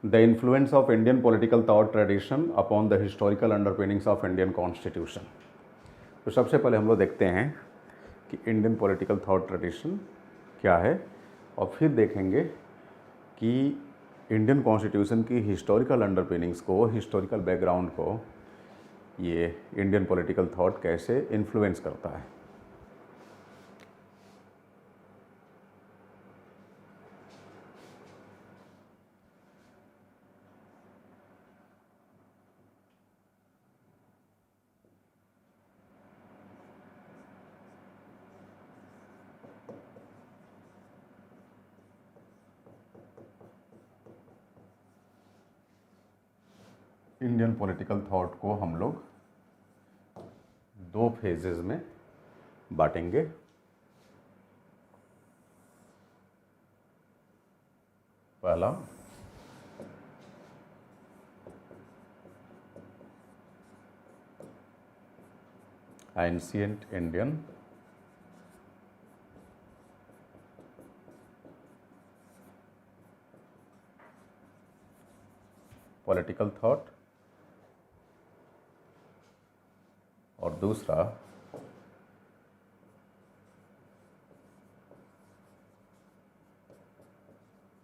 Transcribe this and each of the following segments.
The influence of Indian political thought tradition upon the historical underpinnings of Indian constitution. तो सबसे पहले हम लोग देखते हैं कि इंडियन पॉलिटिकल थॉट ट्रेडिशन क्या है, और फिर देखेंगे कि इंडियन कॉन्स्टिट्यूशन की हिस्टोरिकल अंडरपिनिंग्स को, हिस्टोरिकल बैकग्राउंड को ये इंडियन पॉलिटिकल थॉट कैसे इन्फ्लुएंस करता है। इंडियन पॉलिटिकल थॉट को हम लोग दो फेजेस में बांटेंगे। पहला एंशिएंट इंडियन पॉलिटिकल थॉट और दूसरा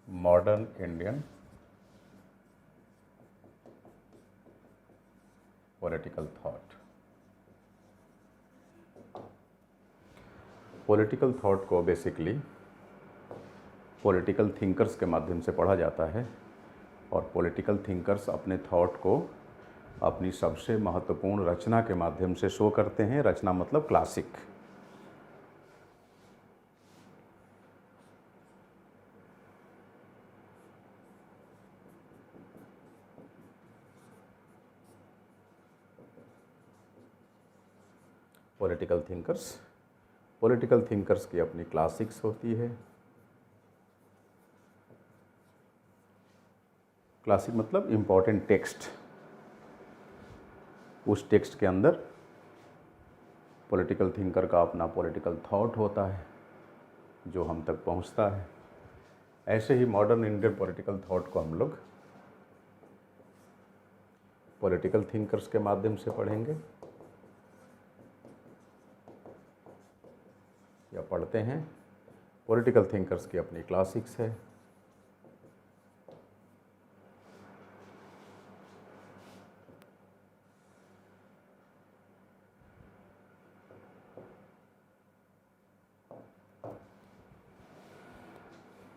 modern Indian political thought. Political thought को बेसिकली पॉलिटिकल थिंकर्स के माध्यम से पढ़ा जाता है, और पॉलिटिकल थिंकर्स अपने थॉट को अपनी सबसे महत्वपूर्ण रचना के माध्यम से शो करते हैं। रचना मतलब क्लासिक। पॉलिटिकल थिंकर्स की अपनी क्लासिक्स होती है। क्लासिक मतलब इम्पॉर्टेंट टेक्स्ट। उस टेक्स्ट के अंदर पॉलिटिकल थिंकर का अपना पॉलिटिकल थॉट होता है जो हम तक पहुंचता है। ऐसे ही मॉडर्न इंडियन पॉलिटिकल थॉट को हम लोग पॉलिटिकल थिंकर्स के माध्यम से पढ़ेंगे या पढ़ते हैं। पॉलिटिकल थिंकर्स की अपनी क्लासिक्स है।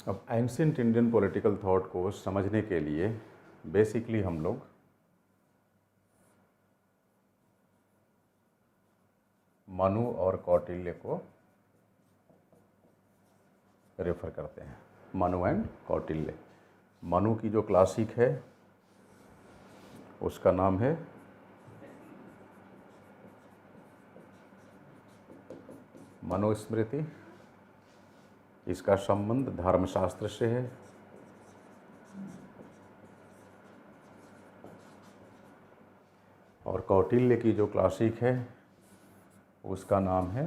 अब एंशिएंट इंडियन पॉलिटिकल थॉट को समझने के लिए बेसिकली हम लोग मनु और कौटिल्य को रेफर करते हैं। मनु एंड कौटिल्य। मनु की जो क्लासिक है उसका नाम है मनुस्मृति। इसका संबंध धर्मशास्त्र से है। और कौटिल्य की जो क्लासिक है उसका नाम है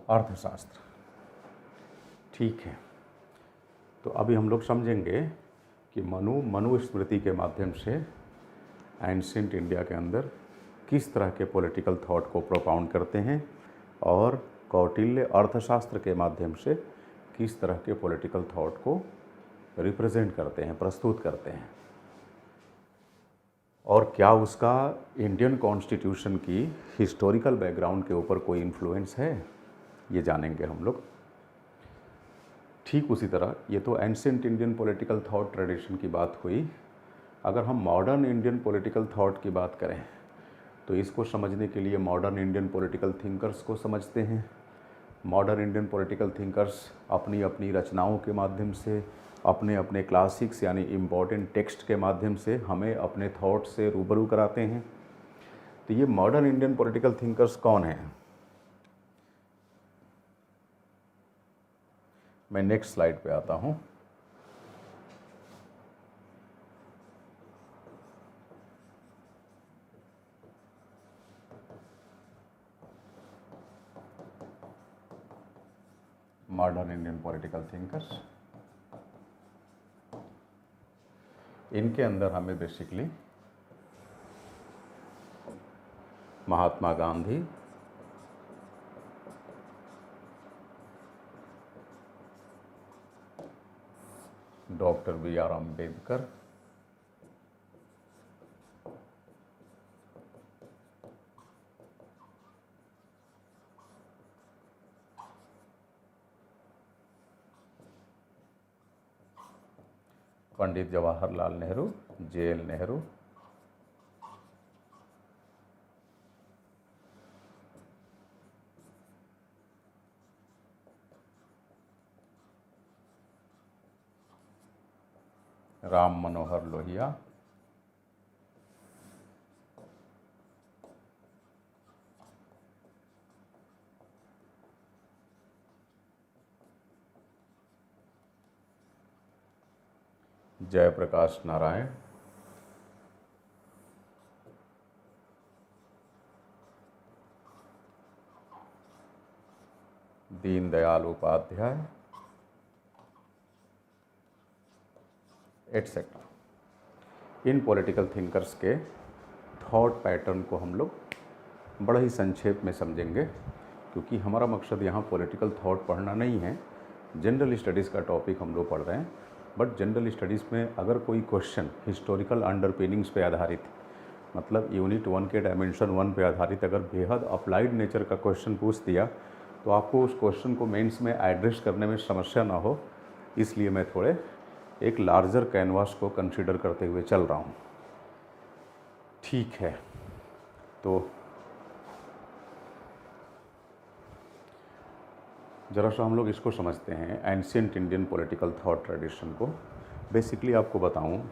अर्थशास्त्र। ठीक है, तो अभी हम लोग समझेंगे कि मनुस्मृति के माध्यम से एंशिएंट इंडिया के अंदर किस तरह के पॉलिटिकल थॉट को प्रोपाउंड करते हैं, और कौटिल्य अर्थशास्त्र के माध्यम से किस तरह के पॉलिटिकल थॉट को रिप्रेजेंट करते हैं, प्रस्तुत करते हैं, और क्या उसका इंडियन कॉन्स्टिट्यूशन की हिस्टोरिकल बैकग्राउंड के ऊपर कोई इन्फ्लुएंस है, ये जानेंगे हम लोग। ठीक उसी तरह ये तो ancient Indian political thought tradition की बात हुई। अगर हम मॉडर्न इंडियन पॉलिटिकल थॉट की बात करें तो इसको समझने के लिए मॉडर्न इंडियन पॉलिटिकल थिंकर्स को समझते हैं। मॉडर्न इंडियन पॉलिटिकल थिंकर्स अपनी अपनी रचनाओं के माध्यम से, अपने अपने क्लासिक्स यानी इम्पॉर्टेंट टेक्स्ट के माध्यम से हमें अपने थॉट से रूबरू कराते हैं। तो ये मॉडर्न इंडियन पॉलिटिकल थिंकर्स कौन हैं? मैं नेक्स्ट स्लाइड पे आता हूँ। Modern Indian political thinkers. इनके अंदर हमें basically Mahatma Gandhi, doctor B.R. Ambedkar, Pandit Jawaharlal Nehru, J.L. Nehru, Ram Manohar Lohia, Jayaprakash Narayan, Deendayal Upadhyaya, etcetera. इन पॉलिटिकल थिंकर्स के थॉट पैटर्न को हम लोग बड़ा ही संक्षेप में समझेंगे, क्योंकि हमारा मकसद यहाँ पॉलिटिकल थॉट पढ़ना नहीं है। जनरल स्टडीज़ का टॉपिक हम लोग पढ़ रहे हैं, बट जनरल स्टडीज़ में अगर कोई क्वेश्चन हिस्टोरिकल अंडरपिनिंग्स पे आधारित, मतलब यूनिट 1 के डायमेंशन 1 पे आधारित अगर बेहद अप्लाइड नेचर का क्वेश्चन पूछ दिया तो आपको उस क्वेश्चन को मेंस में एड्रेस करने में समस्या ना हो, इसलिए मैं थोड़े एक लार्जर कैनवास को कंसीडर करते हुए चल रहा हूँ। ठीक है, तो ज़रा सा हम लोग इसको समझते हैं, ancient Indian political thought tradition को। बेसिकली आपको बताऊं,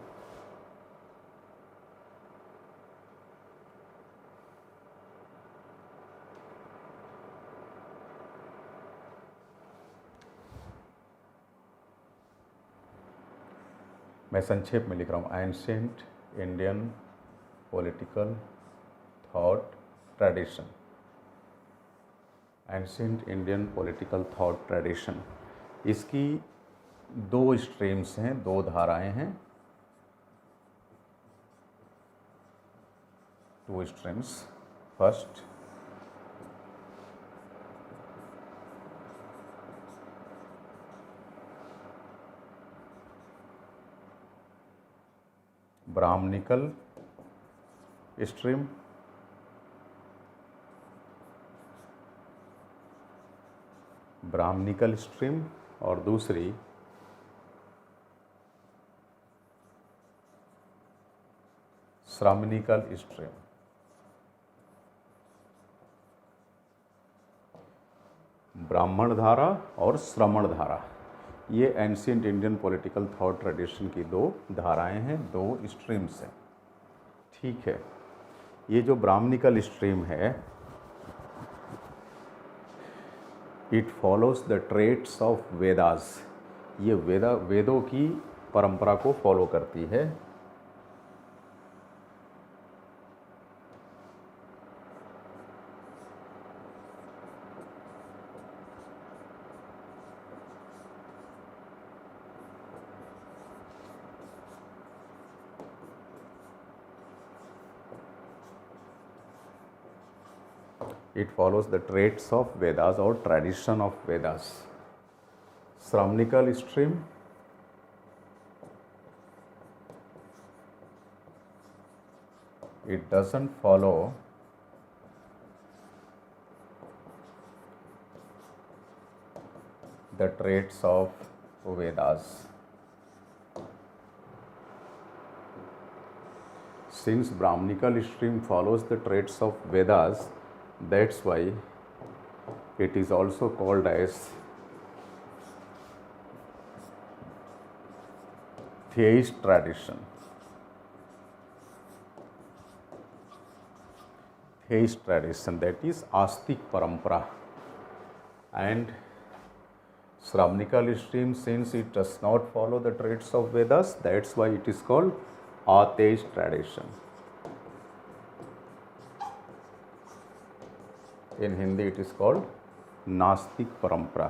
मैं संक्षेप में लिख रहा हूँ, ancient Indian political thought tradition. Ancient Indian political thought tradition, इसकी दो स्ट्रीम्स हैं, दो धाराएं हैं, two streams. First, Brahmanical stream, Brahmanical stream, और दूसरी श्रामणिकल स्ट्रीम। ब्राह्मण धारा और श्रमण धारा, ये ancient Indian political thought tradition की दो धाराएं हैं, दो स्ट्रीम्स हैं। ठीक है, ये जो ब्राह्मणिकल स्ट्रीम है, it follows the traits of Vedas. ये वेदों की परंपरा को फॉलो करती है। It follows the traits of Vedas or tradition of Vedas. Shramnikal stream, it doesn't follow the traits of Vedas. Since Brahmanical stream follows the traits of Vedas, that's why it is also called as theist tradition. Theist tradition, that is आस्तिक परंपरा. And Shramnikal stream, since it does not follow the traits of Vedas, that's why it is called atheist tradition. In Hindi it is called नास्तिक परंपरा.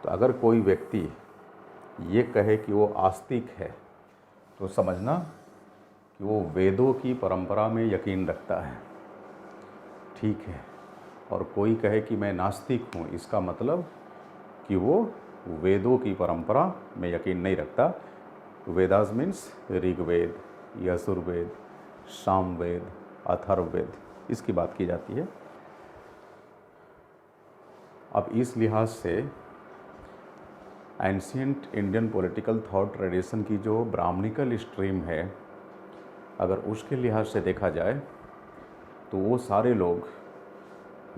तो अगर कोई व्यक्ति ये कहे कि वो आस्तिक है तो समझना कि वो वेदों की परंपरा में यकीन रखता है, ठीक है। और कोई कहे कि मैं नास्तिक हूँ, इसका मतलब कि वो वेदों की परंपरा में यकीन नहीं रखता। वेदास मीन्स ऋग्वेद, यजुर्वेद, सामवेद, अथर्ववेद, इसकी बात की जाती है। अब इस लिहाज से ancient Indian political thought tradition की जो ब्राह्मणिकल स्ट्रीम है, अगर उसके लिहाज से देखा जाए तो वो सारे लोग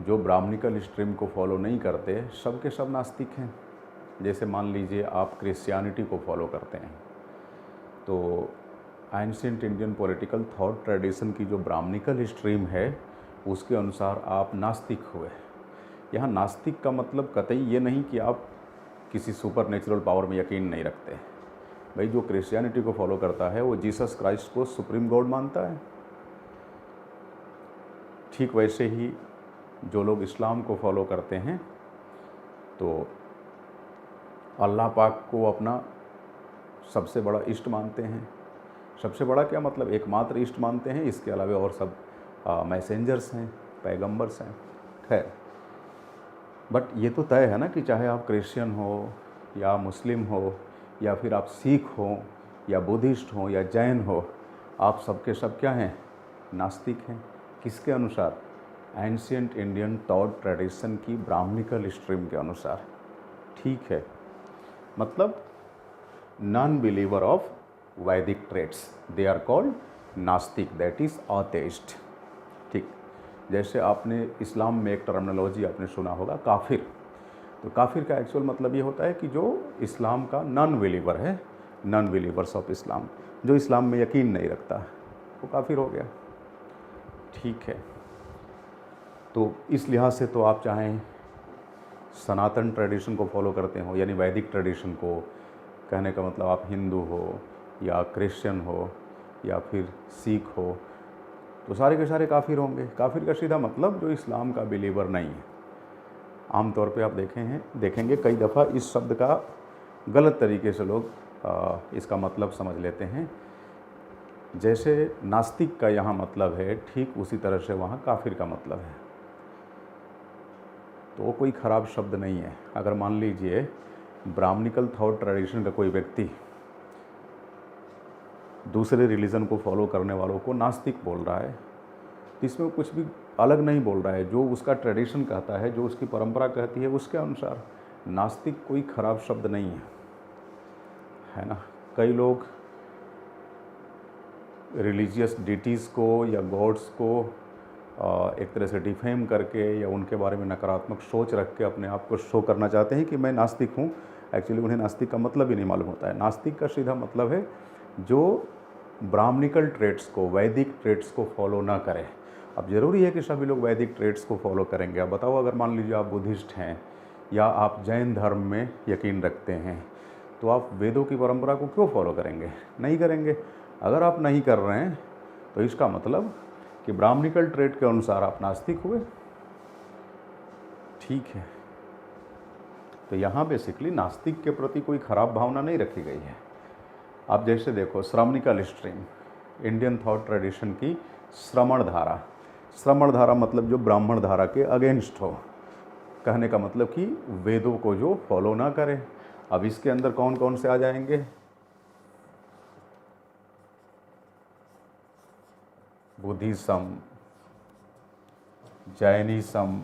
जो ब्राह्मणिकल स्ट्रीम को फॉलो नहीं करते, सब के सब नास्तिक हैं। जैसे मान लीजिए आप क्रिश्चियनिटी को फॉलो करते हैं, तो ancient Indian political thought tradition की जो ब्राह्मणिकल स्ट्रीम है उसके अनुसार आप नास्तिक हुए। यहाँ नास्तिक का मतलब कतई ये नहीं कि आप किसी सुपर नेचुरल पावर में यकीन नहीं रखते। भाई जो क्रिश्चियनिटी को फॉलो करता है वो जीसस क्राइस्ट को सुप्रीम गॉड मानता है। ठीक वैसे ही जो लोग इस्लाम को फॉलो करते हैं तो अल्लाह पाक को अपना सबसे बड़ा इष्ट मानते हैं। सबसे बड़ा क्या मतलब, एकमात्र इष्ट मानते हैं, इसके अलावा और सब मैसेंजर्स हैं, पैगंबर्स हैं। खैर, बट ये तो तय है ना कि चाहे आप क्रिश्चियन हो या मुस्लिम हो या फिर आप सिख हो या बुद्धिस्ट हो या जैन हो, आप सबके सब क्या हैं, नास्तिक हैं। किसके अनुसार? एंशिएंट इंडियन थॉट ट्रेडिशन की ब्राह्मणिकल स्ट्रीम के अनुसार, ठीक है। मतलब नॉन बिलीवर ऑफ वैदिक ट्रेड्स, दे आर कॉल्ड नास्तिक, दैट इज़ ऑथेइस्ट। ठीक, जैसे आपने इस्लाम में एक टर्मिनोलॉजी आपने सुना होगा, काफिर। तो काफिर का एक्चुअल मतलब ये होता है कि जो इस्लाम का नॉन बिलीवर है, नॉन बिलीवर्स ऑफ इस्लाम, जो इस्लाम में यकीन नहीं रखता, वो काफिर हो गया। ठीक है, तो इस लिहाज से तो आप चाहें सनातन ट्रेडिशन को फॉलो करते हो, यानी वैदिक ट्रेडिशन को, कहने का मतलब आप हिंदू हो या क्रिश्चियन हो या फिर सिख हो, तो सारे के सारे काफिर होंगे। काफिर का सीधा मतलब जो इस्लाम का बिलीवर नहीं है। आमतौर पे आप देखेंगे कई दफ़ा इस शब्द का गलत तरीके से लोग इसका मतलब समझ लेते हैं। जैसे नास्तिक का यहाँ मतलब है, ठीक उसी तरह से वहाँ काफिर का मतलब है। तो वो कोई ख़राब शब्द नहीं है। अगर मान लीजिए ब्राह्मणिकल थॉट ट्रेडिशन का कोई व्यक्ति दूसरे रिलीजन को फॉलो करने वालों को नास्तिक बोल रहा है, तो इसमें कुछ भी अलग नहीं बोल रहा है। जो उसका ट्रेडिशन कहता है, जो उसकी परंपरा कहती है, उसके अनुसार नास्तिक कोई ख़राब शब्द नहीं है ना। कई लोग रिलीजियस डिटीज़ को या गॉड्स को एक तरह से डिफेम करके या उनके बारे में नकारात्मक सोच रख के अपने आप को शो करना चाहते हैं कि मैं नास्तिक हूँ। एक्चुअली उन्हें नास्तिक का मतलब ही नहीं मालूम होता है। नास्तिक का सीधा मतलब है जो ब्राह्मणिकल ट्रेड्स को, वैदिक ट्रेड्स को फॉलो ना करें। अब ज़रूरी है कि सभी लोग वैदिक ट्रेड्स को फॉलो करेंगे। अब बताओ, अगर मान लीजिए आप बुद्धिस्ट हैं या आप जैन धर्म में यकीन रखते हैं, तो आप वेदों की परंपरा को क्यों फॉलो करेंगे? नहीं करेंगे। अगर आप नहीं कर रहे हैं तो इसका मतलब कि ब्राह्मणिकल ट्रेड के अनुसार आप नास्तिक हुए। ठीक है, तो यहाँ बेसिकली नास्तिक के प्रति कोई ख़राब भावना नहीं रखी गई है। आप जैसे देखो श्रमणिकल स्ट्रीम, इंडियन थॉट ट्रेडिशन की श्रमण धारा। श्रमण धारा मतलब जो ब्राह्मण धारा के अगेंस्ट हो, कहने का मतलब कि वेदों को जो फॉलो ना करे। अब इसके अंदर कौन कौन से आ जाएंगे? Buddhism, Jainism,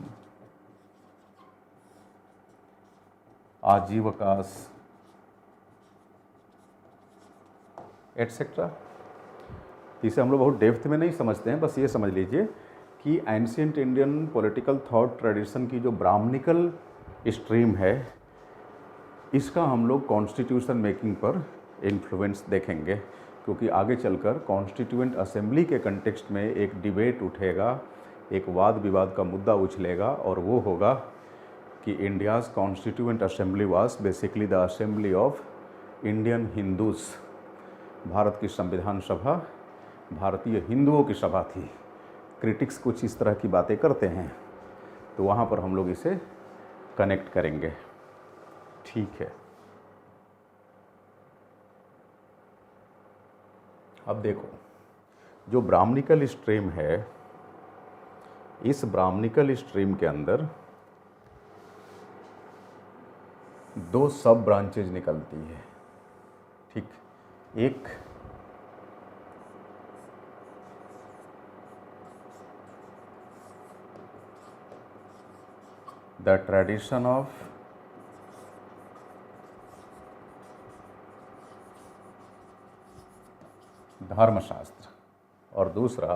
Ajivikas, etcetera. इसे हम लोग बहुत डेप्थ में नहीं समझते हैं, बस ये समझ लीजिए कि ancient Indian political thought tradition की जो ब्राह्मणिकल स्ट्रीम है, इसका हम लोग कॉन्स्टिट्यूशन मेकिंग पर इन्फ्लुएंस देखेंगे। क्योंकि आगे चलकर कॉन्स्टिट्यूएंट असेंबली के कंटेक्स्ट में एक डिबेट उठेगा, एक वाद विवाद का मुद्दा उछलेगा, और वो होगा कि India's constituent assembly was basically the assembly of Indian Hindus. Bharat की संविधान सभा भारतीय हिंदुओं की सभा थी। क्रिटिक्स कुछ इस तरह की बातें करते हैं, तो वहाँ पर हम लोग इसे कनेक्ट करेंगे। ठीक है, अब देखो, जो ब्राह्मणिकल स्ट्रीम है, इस ब्राह्मणिकल स्ट्रीम के अंदर दो सब ब्रांचेज निकलती है। ठीक, एक द ट्रेडिशन ऑफ धर्मशास्त्र और दूसरा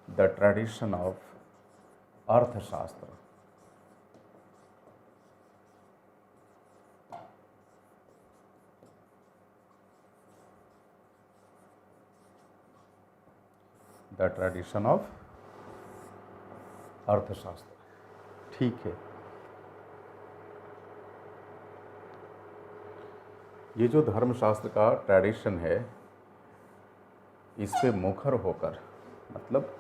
द ट्रेडिशन ऑफ अर्थशास्त्र। द ट्रेडिशन ऑफ अर्थशास्त्र। ठीक है, ये जो धर्मशास्त्र का ट्रेडिशन है, इस पे मुखर होकर, मतलब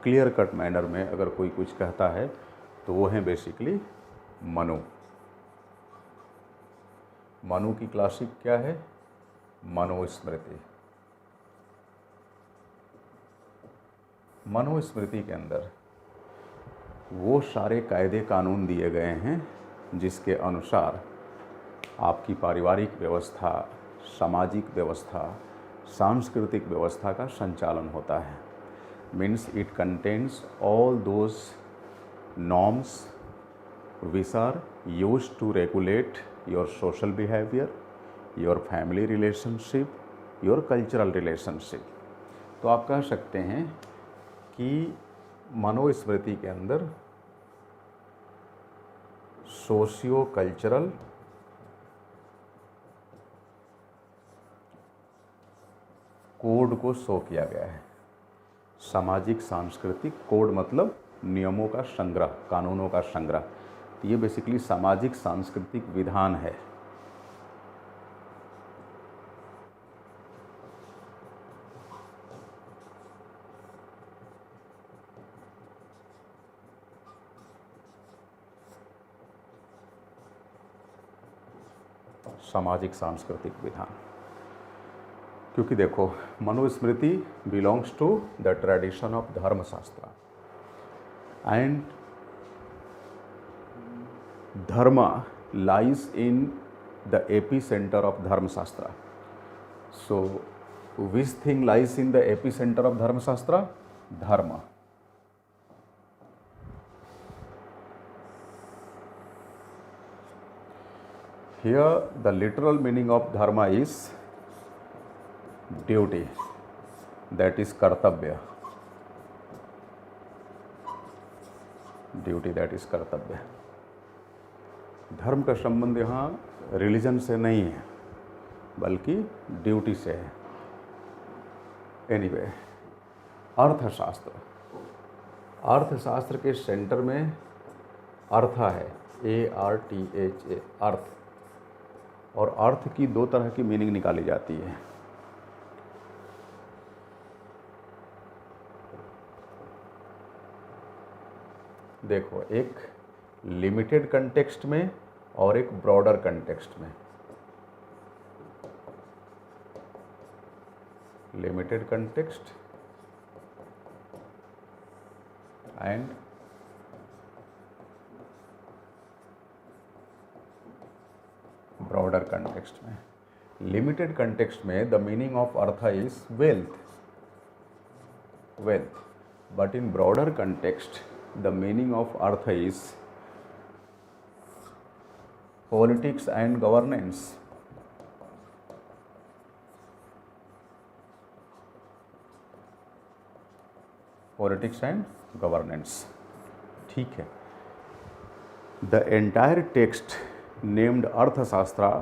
क्लियर कट मैनर में अगर कोई कुछ कहता है तो वो है बेसिकली मनु। मनु की क्लासिक क्या है? मनुस्मृति। मनुस्मृति के अंदर वो सारे कायदे कानून दिए गए हैं जिसके अनुसार आपकी पारिवारिक व्यवस्था, सामाजिक व्यवस्था, सांस्कृतिक व्यवस्था का संचालन होता है। Means it contains all those norms which are used to regulate your social behaviour, your family relationship, your cultural relationship. तो आप कह सकते हैं कि मनुस्मृति के अंदर सोशियो कल्चरल कोड को शो किया गया है। सामाजिक सांस्कृतिक कोड मतलब नियमों का संग्रह, कानूनों का संग्रह। तो ये बेसिकली सामाजिक सांस्कृतिक विधान है। सामाजिक सांस्कृतिक विधान, क्योंकि देखो Manusmriti belongs to the tradition of Dharmashastra and dharma lies in the epicentre of Dharmashastra. So which thing lies in the epicentre of Dharmashastra? Dharma. Here the literal meaning of dharma is duty, that is kartabya. Duty that is कर्तव्य। धर्म का संबंध यहाँ religion से नहीं है बल्कि duty से है। एनीवे, अर्थशास्त्र, अर्थशास्त्र के सेंटर में अर्थ है, ARTHA, अर्थ। और अर्थ की दो तरह की मीनिंग निकाली जाती है। देखो, एक लिमिटेड कंटेक्स्ट में और एक ब्रॉडर कंटेक्स्ट में। Limited context and broader context में। लिमिटेड कंटेक्स्ट में the meaning of earth is wealth, wealth. But in broader context the meaning of artha is politics and governance। Politics and governance, ठीक है। The entire text named Arthashastra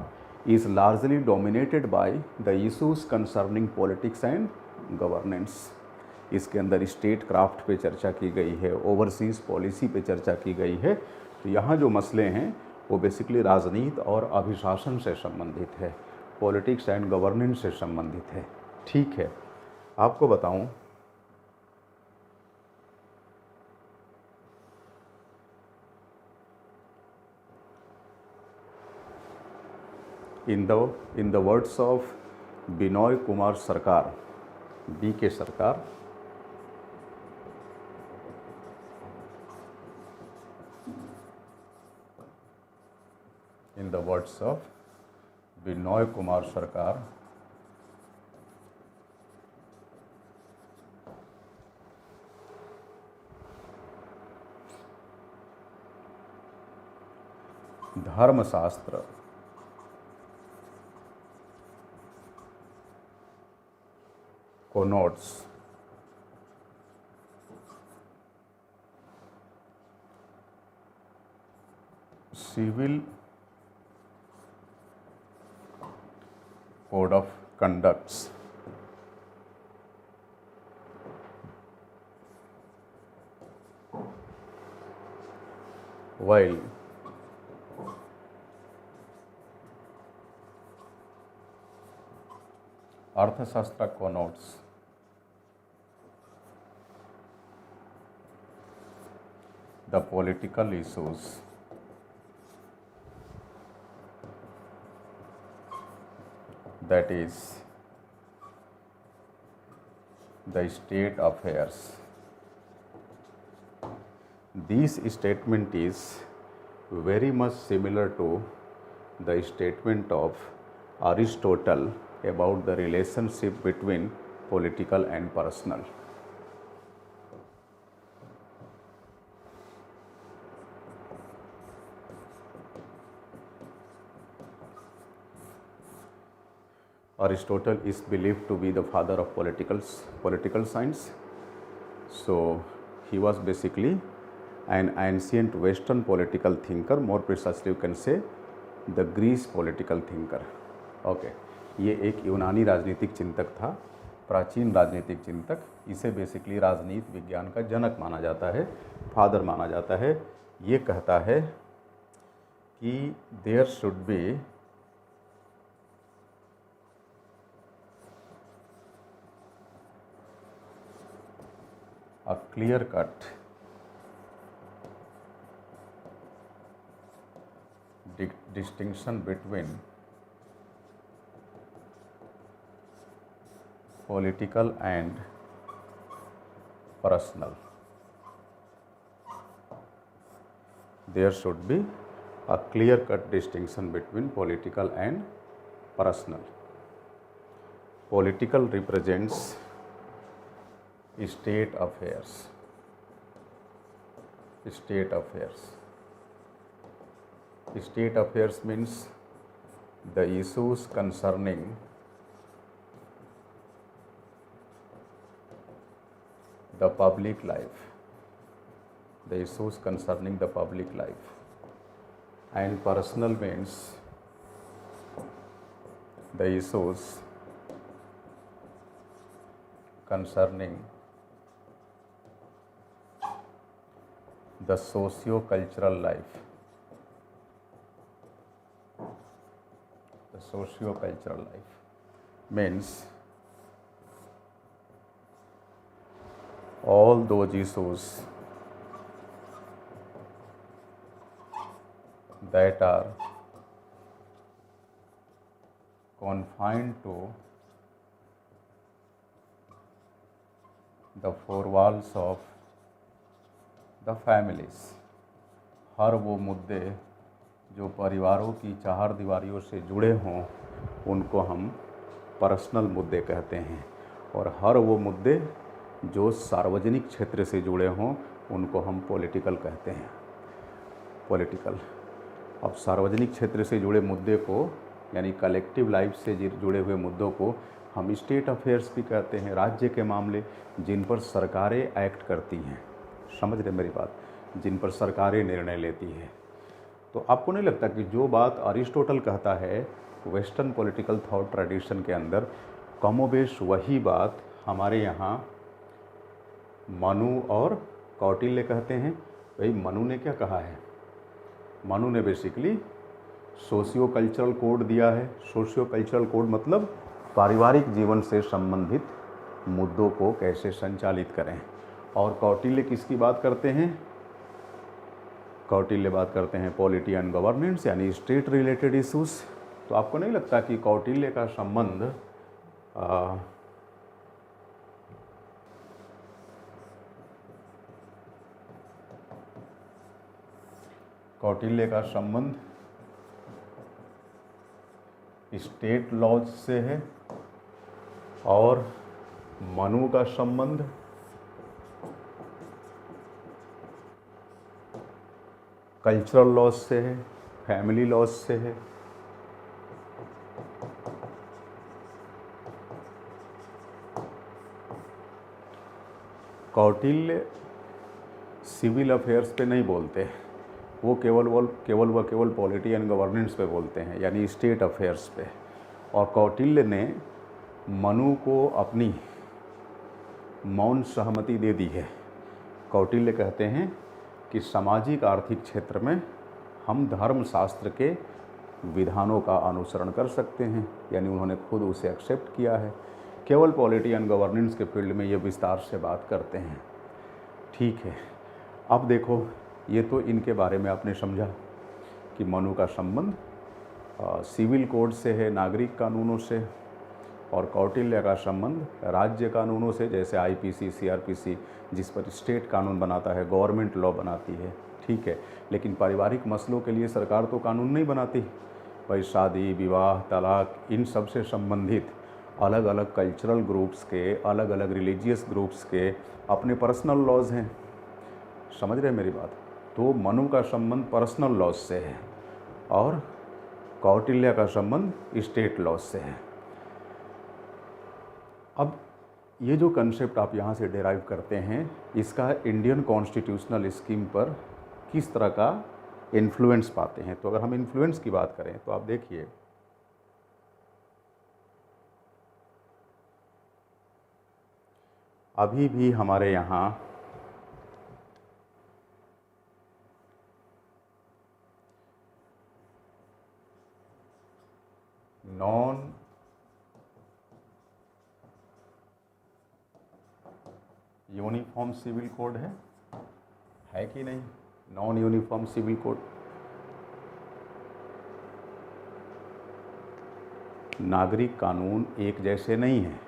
is largely dominated by the issues concerning politics and governance। इसके अंदर state craft पे चर्चा की गई है, overseas policy पे चर्चा की गई है। तो यहाँ जो मसले हैं वो बेसिकली राजनीति और अभिशासन से संबंधित है, पॉलिटिक्स एंड गवर्नेंस से संबंधित है। ठीक है, आपको बताऊं, in the words of Binoy Kumar सरकार, बी के सरकार, in the words of Binoy Kumar सरकार, धर्मशास्त्र connotes civil code of conducts while अर्थशास्त्र connotes the political issues that is the state affairs. This statement is very much similar to the statement of Aristotle about the relationship between political and personal. Aristotle is believed to be the father of political science. So he was basically an ancient Western political thinker, more precisely you can say the Greece political thinker. Okay, ये एक यूनानी राजनीतिक चिंतक था, प्राचीन राजनीतिक चिंतक। इसे बेसिकली राजनीति विज्ञान का जनक माना जाता है, फादर माना जाता है। ये कहता है कि there should be a clear cut distinction between political and personal. There should be a clear cut distinction between political and personal. Political represents state affairs. State affairs. State affairs means the issues concerning the public life. The issues concerning the public life. And personal means the issues concerning the socio-cultural life. The socio-cultural life means all those issues that are confined to the four walls of the families. हर वो मुद्दे जो परिवारों की चार दीवारियों से जुड़े हों उनको हम पर्सनल मुद्दे कहते हैं, और हर वो मुद्दे जो सार्वजनिक क्षेत्र से जुड़े हों उनको हम पॉलिटिकल कहते हैं। पॉलिटिकल। अब सार्वजनिक क्षेत्र से जुड़े मुद्दे को यानी कलेक्टिव लाइफ से जुड़े हुए मुद्दों को हम स्टेट अफेयर्स भी कहते हैं, राज्य के मामले जिन पर सरकारें एक्ट करती हैं। समझ रहे मेरी बात? जिन पर सरकारें निर्णय लेती हैं। तो आपको नहीं लगता कि जो बात अरिस्टोटल कहता है वेस्टर्न पॉलिटिकल थॉट ट्रेडिशन के अंदर, कमोबेश वही बात हमारे यहाँ मनु और कौटिल्य कहते हैं। भाई मनु ने क्या कहा है? मनु ने बेसिकली सोशियो कल्चरल कोड दिया है। सोशियो कल्चरल कोड मतलब पारिवारिक जीवन से संबंधित मुद्दों को कैसे संचालित करें। और कौटिल्य किसकी बात करते हैं? कौटिल्य बात करते हैं पॉलिटी एंड गवर्नेंस यानी स्टेट रिलेटेड इश्यूज़। तो आपको नहीं लगता कि कौटिल्य का संबंध कौटिल्य का संबंध स्टेट लॉज से है और मनु का संबंध कल्चरल लॉज से है, फैमिली लॉज से है। कौटिल्य सिविल अफेयर्स पे नहीं बोलते, वो केवल पॉलिटी एंड गवर्नेंस पे बोलते हैं, यानी स्टेट अफेयर्स पे। और कौटिल्य ने मनु को अपनी मौन सहमति दे दी है। कौटिल्य कहते हैं कि सामाजिक आर्थिक क्षेत्र में हम धर्मशास्त्र के विधानों का अनुसरण कर सकते हैं, यानी उन्होंने खुद उसे एक्सेप्ट किया है। केवल पॉलिटी एंड गवर्नेंस के फील्ड में ये विस्तार से बात करते हैं। ठीक है, अब देखो, ये तो इनके बारे में आपने समझा कि मनु का संबंध सिविल कोड से है, नागरिक कानूनों से, और कौटिल्य का संबंध राज्य कानूनों से, जैसे आईपीसी, सीआरपीसी, जिस पर स्टेट कानून बनाता है, गवर्नमेंट लॉ बनाती है। ठीक है, लेकिन पारिवारिक मसलों के लिए सरकार तो कानून नहीं बनाती भाई। शादी, विवाह, तलाक, इन सब से संबंधित अलग अलग कल्चरल ग्रुप्स के, अलग अलग रिलीजियस ग्रुप्स के अपने पर्सनल लॉज हैं। समझ रहे हैं मेरी बात? तो मनु का संबंध पर्सनल लॉज से है और कौटिल्य का संबंध स्टेट लॉज से है। अब ये जो कंसेप्ट आप यहाँ से डेराइव करते हैं, इसका इंडियन कॉन्स्टिट्यूशनल स्कीम पर किस तरह का इन्फ्लुएंस पाते हैं। तो अगर हम इन्फ्लुएंस की बात करें तो आप देखिए, अभी भी हमारे यहाँ नॉन यूनिफॉर्म सिविल कोड है कि नहीं? नॉन यूनिफॉर्म सिविल कोड, नागरिक कानून एक जैसे नहीं हैं।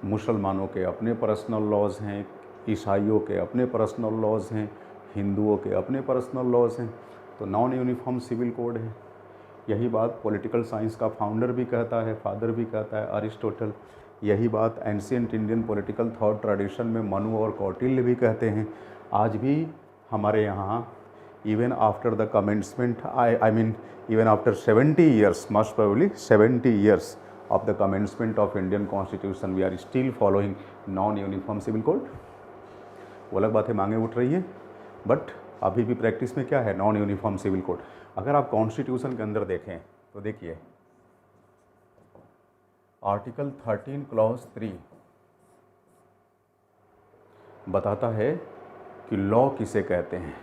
मुसलमानों के अपने पर्सनल लॉज हैं, ईसाइयों के अपने पर्सनल लॉज हैं, हिंदुओं के अपने पर्सनल लॉज हैं। तो नॉन यूनिफॉर्म सिविल कोड है। यही बात पॉलिटिकल साइंस का फाउंडर भी कहता है, फादर भी कहता है, अरिस्टोटल। यही बात ancient Indian political thought tradition में मनु और कौटिल्य भी कहते हैं। आज भी हमारे यहाँ even after the commencement, I mean even after 70 years, most probably 70 years of the commencement of Indian Constitution, we are still following non-uniform civil code। वो अलग बात है, मांगे उठ रही है, बट अभी भी प्रैक्टिस में क्या है? Non uniform civil code. अगर आप कॉन्स्टिट्यूशन के अंदर देखें तो देखिए, आर्टिकल 13 क्लॉज 3 बताता है कि लॉ किसे कहते हैं।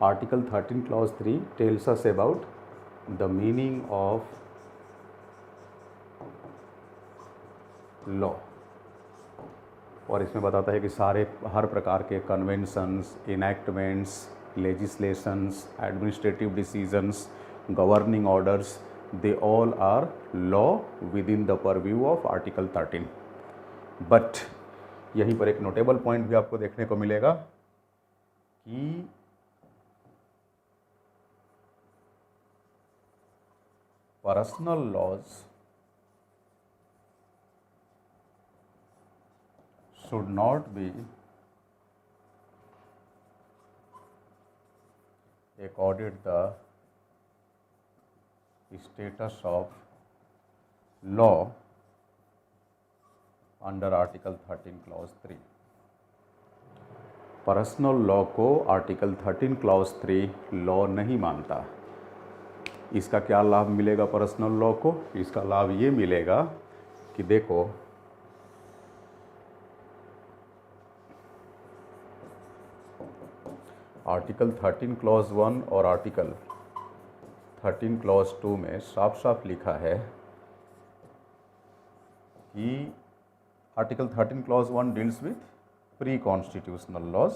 Article 13 clause 3 tells us about the meaning of law, और इसमें बताता है कि हर प्रकार के conventions, enactments, legislations, administrative decisions, governing orders, they all are law within the purview of article 13। But यहीं पर एक नोटेबल पॉइंट भी आपको देखने को मिलेगा कि personal laws should not be accorded the status of law under Article 13 Clause 3। Personal law को आर्टिकल 13 क्लॉज 3 लॉ नहीं मानता। इसका क्या लाभ मिलेगा पर्सनल लॉ को? इसका लाभ ये मिलेगा कि देखो, आर्टिकल 13 क्लॉज 1 और आर्टिकल 13 क्लॉज 2 में साफ साफ लिखा है कि article 13 clause 1 deals with pre constitutional laws,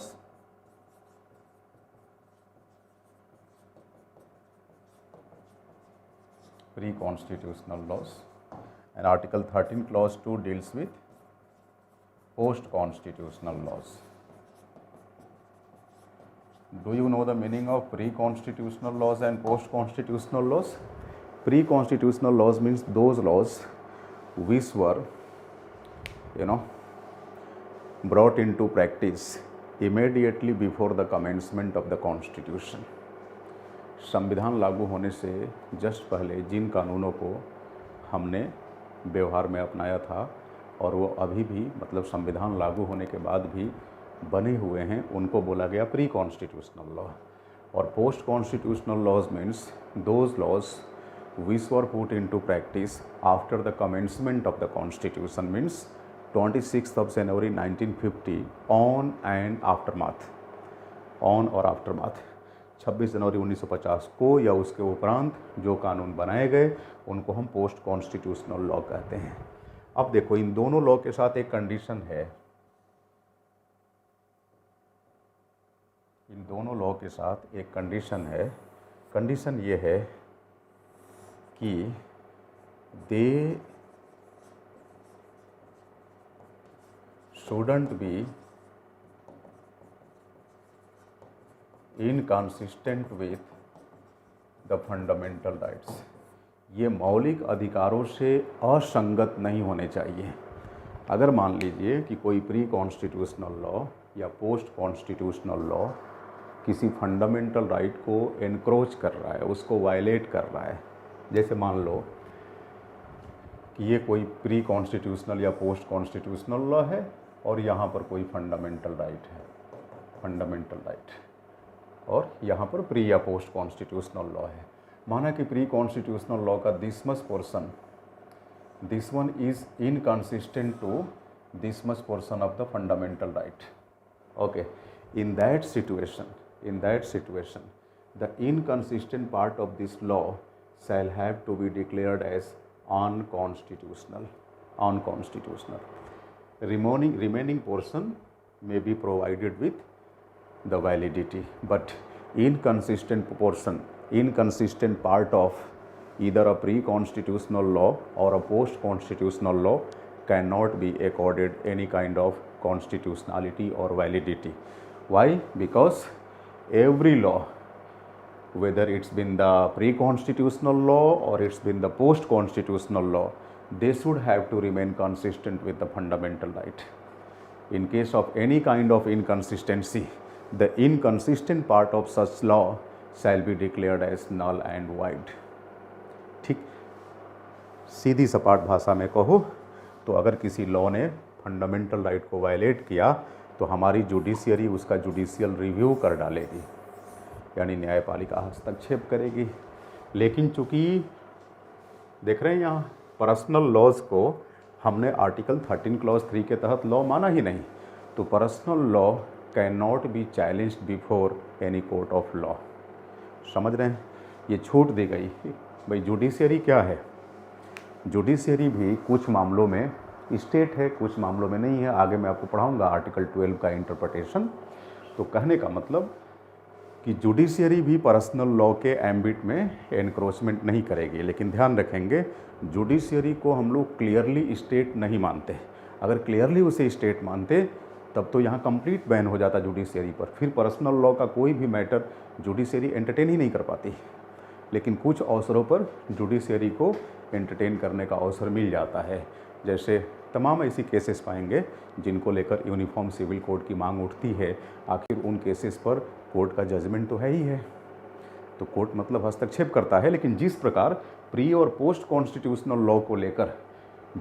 pre-constitutional laws, and Article 13 Clause 2 deals with post-constitutional laws. Do you know the meaning of pre-constitutional laws and post-constitutional laws? Pre-constitutional laws means those laws which were, brought into practice immediately before the commencement of the constitution. संविधान लागू होने से just पहले जिन कानूनों को हमने व्यवहार में अपनाया था और वो अभी भी मतलब संविधान लागू होने के बाद भी बने हुए हैं, उनको बोला गया प्री कॉन्स्टिट्यूशनल लॉ. और post constitutional laws means those laws which were put into practice after the commencement of the constitution means 26 January 1950 on and aftermath. On और आफ्टरमाथ 26 जनवरी 1950 को या उसके उपरांत जो कानून बनाए गए उनको हम पोस्ट कॉन्स्टिट्यूशनल लॉ कहते हैं. अब देखो, इन दोनों लॉ के साथ एक कंडीशन है. इन दोनों लॉ के साथ एक कंडीशन है. कंडीशन ये है कि दे shouldn't be inconsistent with the fundamental rights. ये मौलिक अधिकारों से असंगत नहीं होने चाहिए. अगर मान लीजिए कि कोई प्री कॉन्स्टिट्यूशनल लॉ या पोस्ट कॉन्स्टिट्यूशनल लॉ किसी फंडामेंटल राइट को एनक्रोच कर रहा है, उसको वायलेट कर रहा है, जैसे मान लो कि ये कोई प्री कॉन्स्टिट्यूशनल या पोस्ट कॉन्स्टिट्यूशनल लॉ है और यहाँ पर कोई फंडामेंटल राइट है, फंडामेंटल राइट, और यहाँ पर प्री या पोस्ट कॉन्स्टिट्यूशनल लॉ है. माना कि प्री कॉन्स्टिट्यूशनल लॉ का this much portion, this one is inconsistent to this much portion of the fundamental right. Okay, in that situation the inconsistent part of this law shall have to be declared as unconstitutional. Remaining portion may be provided with the validity, but inconsistent part of either a pre-constitutional law or a post-constitutional law cannot be accorded any kind of constitutionality or validity. Why? Because every law, whether it's been the pre-constitutional law or it's been the post-constitutional law, they should have to remain consistent with the fundamental right. In case of any kind of inconsistency, the inconsistent part of such law shall be declared as null and void. ठीक, सीधी सपाट भाषा में कहो तो अगर किसी law ने fundamental right को वायलेट किया तो हमारी जुडिशियरी उसका जुडिशियल रिव्यू कर डालेगी, यानी न्यायपालिका हस्तक्षेप करेगी. लेकिन चूंकि देख रहे हैं यहाँ पर्सनल लॉज को हमने आर्टिकल 13 क्लॉज 3 के तहत लॉ माना ही नहीं, तो personal law can not B challenged before any court of law. समझ रहे हैं, ये छूट दी गई. भाई जुडिशियरी क्या है? जुडिशियरी भी कुछ मामलों में स्टेट है, कुछ मामलों में नहीं है. आगे मैं आपको पढ़ाऊंगा आर्टिकल 12 का इंटरप्रिटेशन. तो कहने का मतलब कि जुडिशियरी भी पर्सनल लॉ के एम्बिट में एनक्रोचमेंट नहीं करेगी. लेकिन ध्यान रखेंगे, जुडिशियरी को हम लोग क्लियरली स्टेट नहीं मानते. अगर क्लियरली उसे स्टेट मानते तब तो यहाँ कंप्लीट बैन हो जाता जुडिशियरी पर. फिर पर्सनल लॉ का कोई भी मैटर जुडिशियरी एंटरटेन ही नहीं कर पाती. लेकिन कुछ अवसरों पर जुडिशियरी को एंटरटेन करने का अवसर मिल जाता है. जैसे तमाम ऐसी केसेस पाएंगे जिनको लेकर यूनिफॉर्म सिविल कोड की मांग उठती है. आखिर उन केसेस पर कोर्ट का जजमेंट तो है ही है, तो कोर्ट मतलब हस्तक्षेप करता है. लेकिन जिस प्रकार प्री और पोस्ट कॉन्स्टिट्यूशनल लॉ को लेकर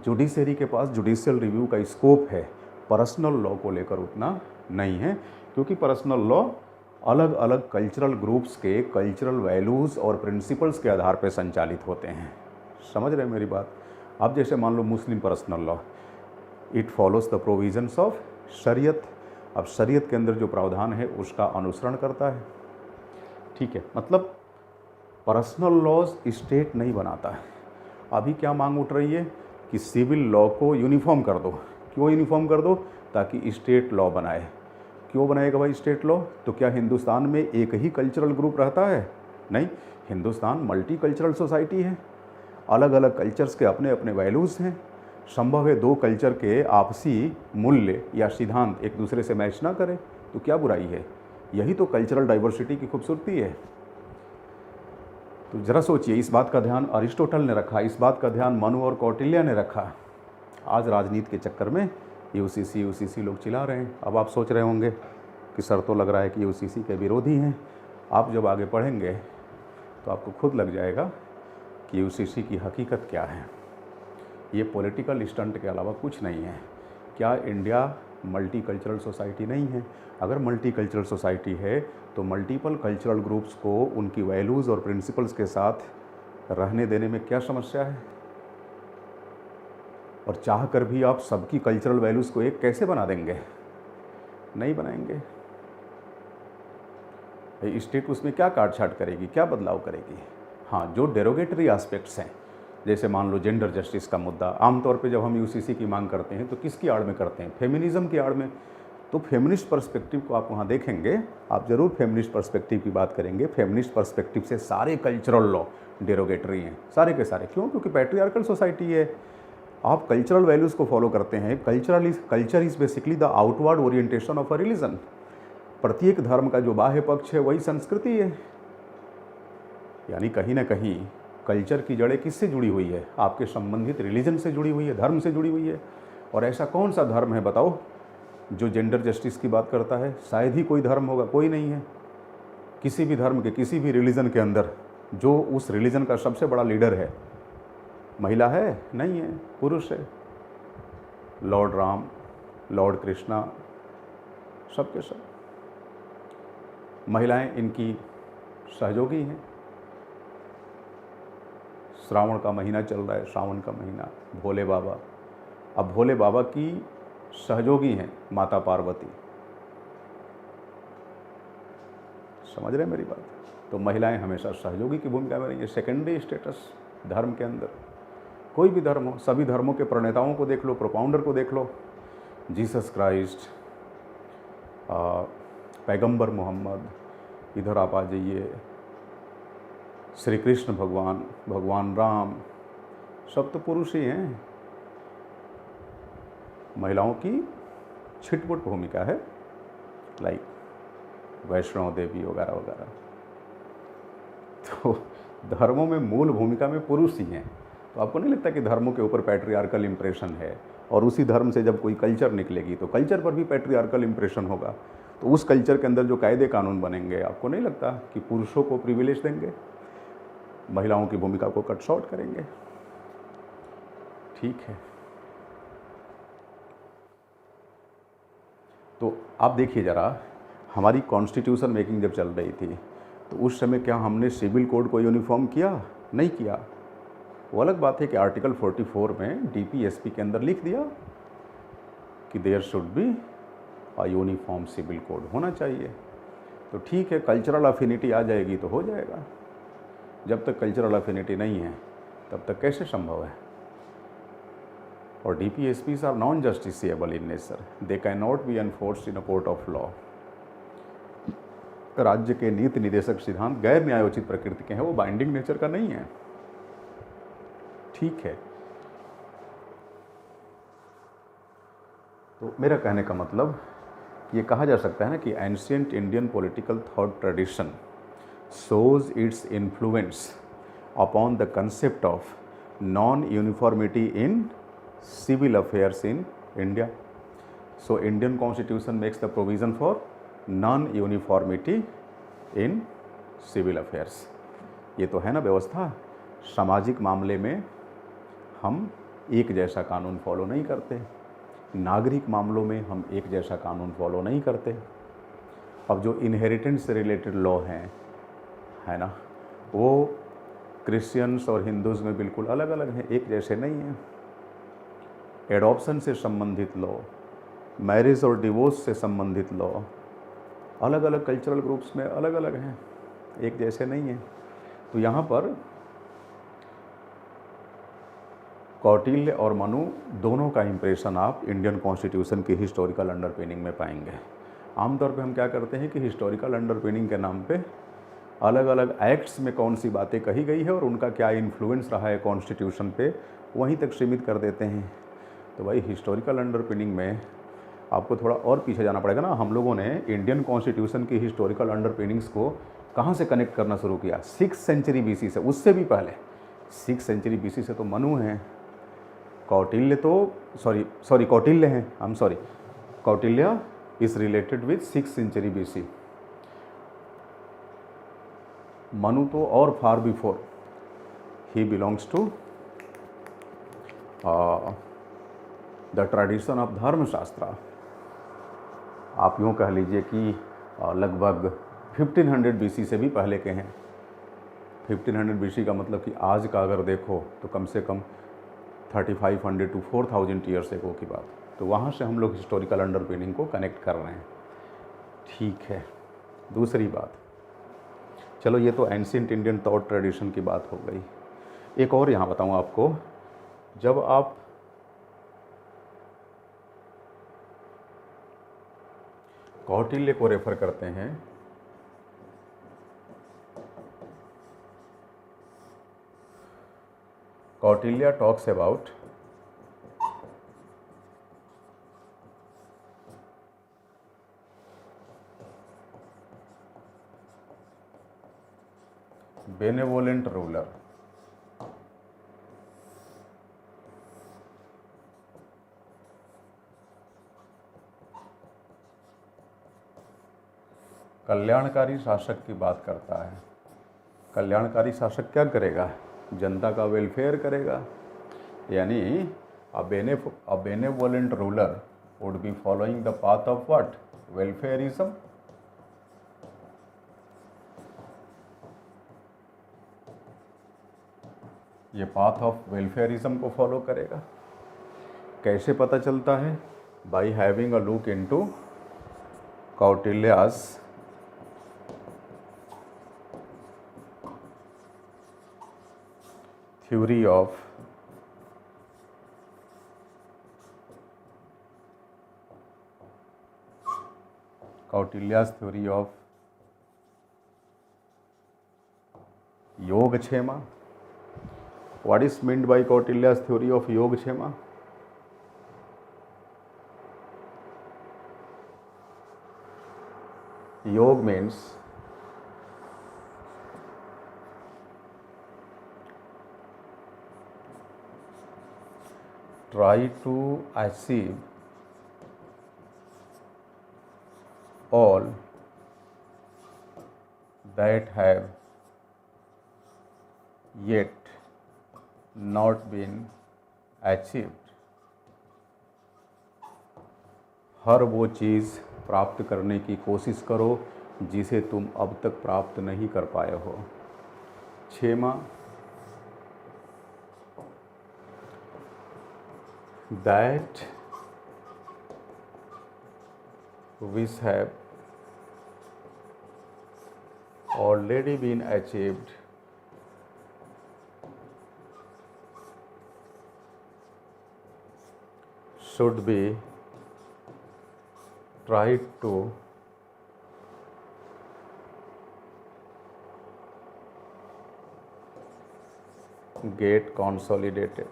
जुडिशियरी के पास जुडिशियल रिव्यू का स्कोप है, पर्सनल लॉ को लेकर उतना नहीं है, क्योंकि पर्सनल लॉ अलग अलग कल्चरल ग्रुप्स के कल्चरल वैल्यूज़ और प्रिंसिपल्स के आधार पर संचालित होते हैं. समझ रहे हैं मेरी बात? अब जैसे मान लो Muslim personal law, it follows the provisions of शरीयत. अब शरीयत के अंदर जो प्रावधान है उसका अनुसरण करता है. ठीक है, मतलब पर्सनल लॉज स्टेट नहीं बनाता है. अभी क्या मांग उठ रही है कि सिविल लॉ को यूनिफॉर्म कर दो. क्यों यूनिफॉर्म कर दो? ताकि स्टेट लॉ बनाए. क्यों बनाएगा भाई स्टेट लॉ? तो क्या हिंदुस्तान में एक ही कल्चरल ग्रुप रहता है? नहीं, हिंदुस्तान मल्टी कल्चरल सोसाइटी है. अलग अलग कल्चर्स के अपने अपने वैल्यूज़ हैं। संभव है दो कल्चर के आपसी मूल्य या सिद्धांत एक दूसरे से मैच ना करें, तो क्या बुराई है? यही तो कल्चरल डाइवर्सिटी की खूबसूरती है। तो ज़रा सोचिए, इस बात का ध्यान अरिस्टोटल ने रखा, इस बात का ध्यान मनु और कौटिल्य ने रखा। आज राजनीति के चक्कर में यूसीसी लोग चिल्ला रहे हैं। अब आप सोच रहे होंगे कि सर तो लग रहा है कि यूसीसी के विरोधी हैं। आप जब आगे पढ़ेंगे तो आपको खुद लग जाएगा कि यूसीसी की हकीकत क्या है। ये पॉलिटिकल स्टंट के अलावा कुछ नहीं है। क्या इंडिया मल्टी कल्चरल सोसाइटी नहीं है? अगर मल्टी कल्चरल सोसाइटी है तो मल्टीपल कल्चरल ग्रुप्स को उनकी वैल्यूज़ और प्रिंसिपल्स के साथ रहने देने में क्या समस्या है? और चाह कर भी आप सबकी कल्चरल वैल्यूज़ को एक कैसे बना देंगे? नहीं बनाएंगे। स्टेट उसमें क्या काट छाट करेगी, क्या बदलाव करेगी? हाँ, जो डेरोगेटरी एस्पेक्ट्स हैं, जैसे मान लो जेंडर जस्टिस का मुद्दा, आमतौर पे जब हम यूसीसी की मांग करते हैं तो किसकी आड़ में करते हैं? फेमिनिज्म की आड़ में। तो फेमिनिस्ट पर्सपेक्टिव को आप वहाँ देखेंगे, आप ज़रूर फेमिनिस्ट पर्सपेक्टिव की बात करेंगे। फेमिनिस्ट पर्सपेक्टिव से सारे कल्चरल लॉ डेरोगेटरी हैं, सारे के सारे। क्यों? क्योंकि पैट्रियार्कल सोसाइटी है। आप कल्चरल वैल्यूज़ को फॉलो करते हैं। Culture is basically the outward orientation of a religion. प्रत्येक धर्म का जो बाह्य पक्ष है वही संस्कृति है। यानी कहीं ना कहीं कल्चर की जड़ें किससे जुड़ी हुई है? आपके संबंधित रिलीजन से जुड़ी हुई है, धर्म से जुड़ी हुई है। और ऐसा कौन सा धर्म है बताओ जो जेंडर जस्टिस की बात करता है? शायद ही कोई धर्म होगा, कोई नहीं है। किसी भी धर्म के किसी भी रिलीजन के अंदर जो उस रिलीजन का सबसे बड़ा लीडर है, महिला है? नहीं है, पुरुष है। लॉर्ड राम, लॉर्ड कृष्णा, सबके सब महिलाएं इनकी सहयोगी हैं। श्रावण का महीना चल रहा है, श्रावण का महीना, भोले बाबा, अब भोले बाबा की सहयोगी हैं माता पार्वती। समझ रहे हैं मेरी बात? तो महिलाएं हमेशा सहयोगी की भूमिका में रही है। सेकेंडरी स्टेटस धर्म के अंदर, कोई भी धर्म हो, सभी धर्मों के प्रणेताओं को देख लो, प्रोपाउंडर को देख लो, जीसस क्राइस्ट, पैगंबर मोहम्मद, इधर आप आ जाइए श्री कृष्ण भगवान, भगवान राम, सब तो पुरुष ही हैं। महिलाओं की छिटपुट भूमिका है, लाइक वैष्णव देवी वगैरह वगैरह। तो धर्मों में मूल भूमिका में पुरुष ही हैं। तो आपको नहीं लगता कि धर्मों के ऊपर पैट्रियार्कल इम्प्रेशन है? और उसी धर्म से जब कोई कल्चर निकलेगी तो कल्चर पर भी पैट्रियार्कल इम्प्रेशन होगा। तो उस कल्चर के अंदर जो कायदे कानून बनेंगे, आपको नहीं लगता कि पुरुषों को प्रिविलेज देंगे, महिलाओं की भूमिका को कट शॉर्ट करेंगे? ठीक है। तो आप देखिए ज़रा, हमारी कॉन्स्टिट्यूशन मेकिंग जब चल रही थी तो उस समय क्या हमने सिविल कोड को यूनिफॉर्म किया? नहीं किया। वो अलग बात है कि आर्टिकल 44 में डीपीएसपी के अंदर लिख दिया कि there should be a uniform civil code, होना चाहिए। तो ठीक है, कल्चरल अफिनिटी आ जाएगी तो हो जाएगा। जब तक कल्चरल अफिनिटी नहीं है तब तक कैसे संभव है? और DPSPs are non justiciable in nature, they can not be enforced in a court of law. राज्य के नीति निदेशक सिद्धांत गैर न्यायोचित प्रकृति के हैं, वो बाइंडिंग नेचर का नहीं है। ठीक है। तो मेरा कहने का मतलब ये कहा जा सकता है ना कि ancient Indian political thought tradition shows its influence upon the concept of non-uniformity in civil affairs in India. So Indian Constitution makes the provision for non-uniformity in civil affairs. ये तो है ना व्यवस्था। सामाजिक मामले में हम एक जैसा कानून फॉलो नहीं करते, नागरिक मामलों में हम एक जैसा कानून फॉलो नहीं करते। अब जो इनहेरिटेंस से रिलेटेड लॉ हैं, है ना, वो क्रिश्चियंस और हिंदूज़ में बिल्कुल अलग अलग हैं, एक जैसे नहीं हैं। एडॉप्शन से संबंधित लॉ, मैरिज और डिवोर्स से संबंधित लॉ अलग अलग कल्चरल ग्रुप्स में अलग अलग हैं, एक जैसे नहीं हैं। तो यहाँ पर कौटिल्य और मनु दोनों का इम्प्रेशन आप इंडियन कॉन्स्टिट्यूशन की हिस्टोरिकल अंडरपिनिंग में पाएंगे। आमतौर पे हम क्या करते हैं कि हिस्टोरिकल अंडरपिनिंग के नाम पे अलग अलग एक्ट्स में कौन सी बातें कही गई है और उनका क्या इन्फ्लुएंस रहा है कॉन्स्टिट्यूशन पे, वहीं तक सीमित कर देते हैं। तो भाई हिस्टोरिकल अंडरपिनिंग में आपको थोड़ा और पीछे जाना पड़ेगा ना। हम लोगों ने इंडियन कॉन्स्टिट्यूशन की हिस्टोरिकल अंडरपिनिंग्स को कहाँ से कनेक्ट करना शुरू किया? 6th सेंचुरी BC से, उससे भी पहले 6th सेंचुरी BC से तो मनु हैं, कौटिल्य तो कौटिल्य हैं, I am sorry, Kautilya is related with 6th century BC। Manu तो और far before, he belongs to the tradition of Dharmashastra. आप यूँ कह लीजिए कि लगभग 1500 BC से भी पहले के हैं। 1500 BC का मतलब कि आज का अगर देखो तो कम से कम 3500 to 4000 ईयर्स एगो की बात। तो वहाँ से हम लोग हिस्टोरिकल अंडरपिनिंग को कनेक्ट कर रहे हैं। ठीक है, दूसरी बात, चलो ये तो एंशिएंट इंडियन थॉट ट्रेडिशन की बात हो गई। एक और यहाँ बताऊँ आपको, जब आप कौटिल्य को रेफर करते हैं Kautilya talks about benevolent ruler. कल्याणकारी शासक की बात करता है। कल्याणकारी शासक क्या करेगा? जनता का वेलफेयर करेगा। यानी a benevolent ruler would be following the path of what? Welfarism. ये पाथ ऑफ वेलफेयरिज्म को फॉलो करेगा। कैसे पता चलता है? By having a look into Kautilya's theory of Kautilya's theory of Yogaksema. What is meant by Kautilya's theory of Yogaksema? Yoga means try to achieve all that have yet not been achieved। हर वो चीज़ प्राप्त करने की कोशिश करो जिसे तुम अब तक प्राप्त नहीं कर पाए हो। क्षेमा that which have already been achieved should be tried to get consolidated।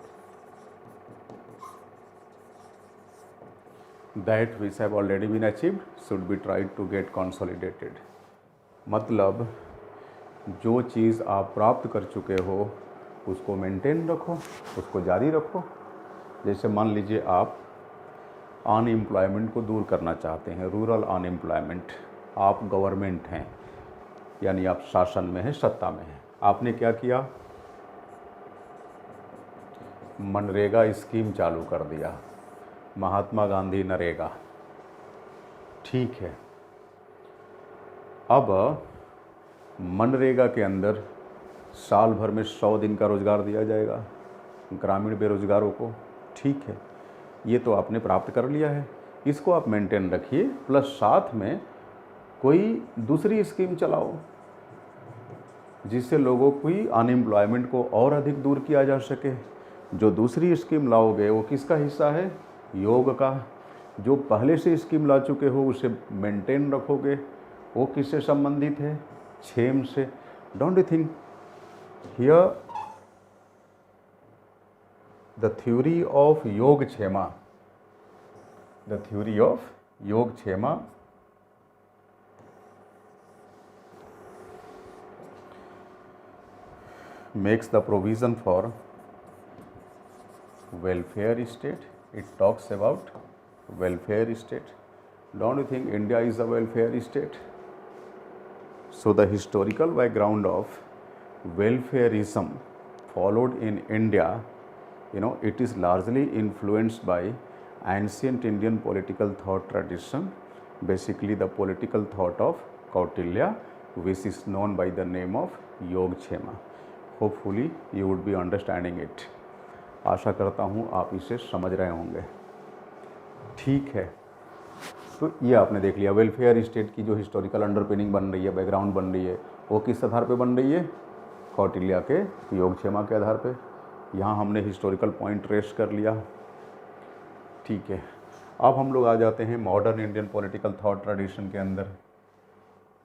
That which have already been achieved should be tried to get consolidated। मतलब जो चीज़ आप प्राप्त कर चुके हो उसको मेंटेन रखो, उसको जारी रखो। जैसे मान लीजिए आप अनएम्प्लॉयमेंट को दूर करना चाहते हैं, रूरल अनएम्प्लॉयमेंट। आप गवर्नमेंट हैं, यानी आप शासन में हैं, सत्ता में हैं। आपने क्या किया? मनरेगा स्कीम चालू कर दिया, महात्मा गांधी नरेगा। ठीक है, अब मनरेगा के अंदर साल भर में 100 दिन का रोज़गार दिया जाएगा ग्रामीण बेरोजगारों को। ठीक है, ये तो आपने प्राप्त कर लिया है, इसको आप मेंटेन रखिए, प्लस साथ में कोई दूसरी स्कीम चलाओ जिससे लोगों की अनएम्प्लॉयमेंट को और अधिक दूर किया जा सके। जो दूसरी स्कीम लाओगे वो किसका हिस्सा है? योग का। जो पहले से स्कीम ला चुके हो उसे मेंटेन रखोगे, वो किससे संबंधित है? क्षेम से, don't you think here the theory of Yogakshema, the theory of Yogakshema makes the provision for welfare state. It talks about welfare state. Don't you think India is a welfare state? So the historical background of welfareism followed in India, it is largely influenced by ancient Indian political thought tradition, basically the political thought of Kautilya, which is known by the name of Yogakshema. Hopefully you would be understanding it. आशा करता हूँ आप इसे समझ रहे होंगे। ठीक है, तो ये आपने देख लिया वेलफेयर स्टेट की जो हिस्टोरिकल अंडरपिनिंग बन रही है, बैकग्राउंड बन रही है, वो किस आधार पे बन रही है? कौटिल्य के योगक्षेमा के आधार पे। यहाँ हमने हिस्टोरिकल पॉइंट ट्रेस कर लिया। ठीक है, अब हम लोग आ जाते हैं modern Indian political thought tradition के अंदर।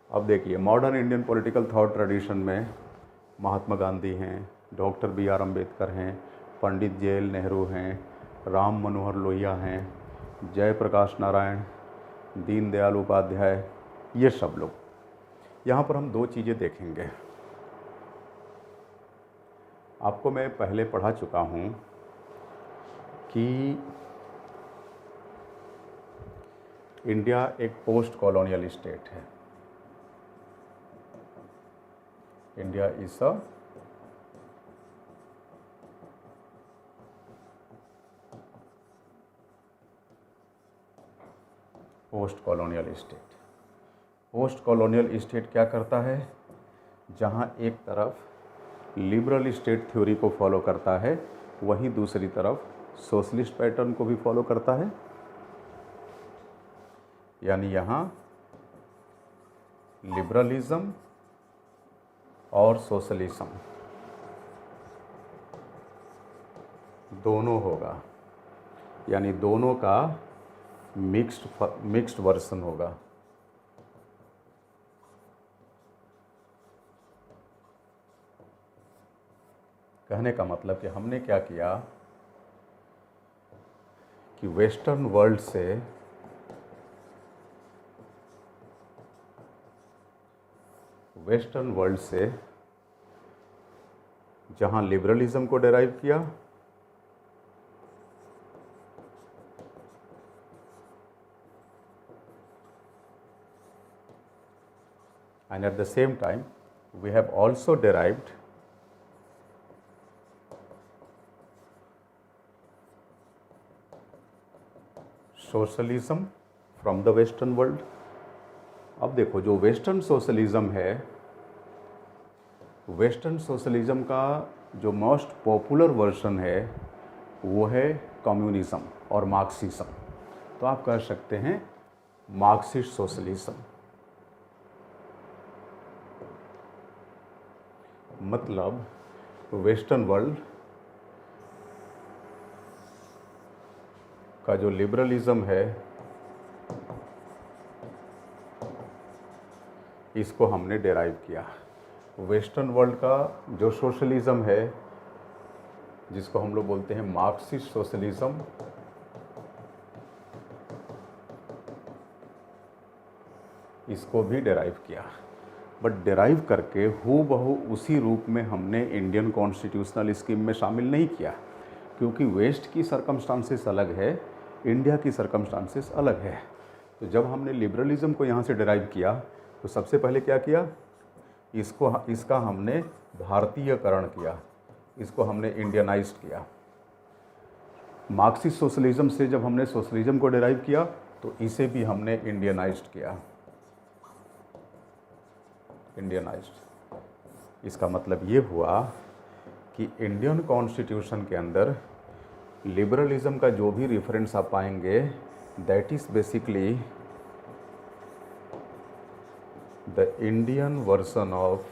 अब देखिए modern Indian political thought tradition में महात्मा गांधी हैं, डॉक्टर B.R. अम्बेडकर हैं, पंडित जवाहरलाल नेहरू हैं, राम मनोहर लोहिया हैं, जयप्रकाश नारायण, दीनदयाल उपाध्याय, ये सब लोग। यहाँ पर हम दो चीज़ें देखेंगे। आपको मैं पहले पढ़ा चुका हूँ कि इंडिया एक पोस्ट कॉलोनियल स्टेट है। India is a post colonial state. Post colonial state क्या करता है? जहाँ एक तरफ लिबरल स्टेट थ्योरी को फॉलो करता है, वहीं दूसरी तरफ सोशलिस्ट पैटर्न को भी फॉलो करता है। यानी यहाँ लिबरलिज्म और सोशलिज्म दोनों होगा, यानी दोनों का मिक्स्ड वर्जन होगा। कहने का मतलब कि हमने क्या किया कि वेस्टर्न वर्ल्ड से जहां लिबरलिज्म को डेराइव किया, and at the same time we have also derived socialism from the western world. अब देखो जो वेस्टर्न सोशलिज्म है, वेस्टर्न सोशलिज्म का जो मोस्ट पॉपुलर वर्जन है वो है कम्युनिज्म और मार्क्सिज्म। तो आप कह सकते हैं मार्क्सिस्ट सोशलिज्म। मतलब वेस्टर्न वर्ल्ड का जो लिबरलिज्म है इसको हमने डेराइव किया। वेस्टर्न वर्ल्ड का जो सोशलिज्म है, जिसको हम लोग बोलते हैं मार्क्सिस्ट सोशलिज्म, इसको भी डेराइव किया। बट डेराइव करके हूबहू उसी रूप में हमने इंडियन कॉन्स्टिट्यूशनल स्कीम में शामिल नहीं किया, क्योंकि वेस्ट की सर्कमस्टांसेस अलग है, इंडिया की सर्कमस्टांसेस अलग है। तो जब हमने लिबरलिज्म को यहाँ से डेराइव किया तो सबसे पहले क्या किया, इसका हमने भारतीयकरण किया, इसको हमने इंडियनाइज्ड किया। मार्क्सिस्ट सोशलिज्म से जब हमने सोशलिज्म को डेराइव किया तो इसे भी हमने इंडियनाइज्ड किया। इंडियनाइज्ड इसका मतलब ये हुआ कि इंडियन कॉन्स्टिट्यूशन के अंदर लिबरलिज्म का जो भी रेफरेंस आप पाएंगे, that is basically the Indian version of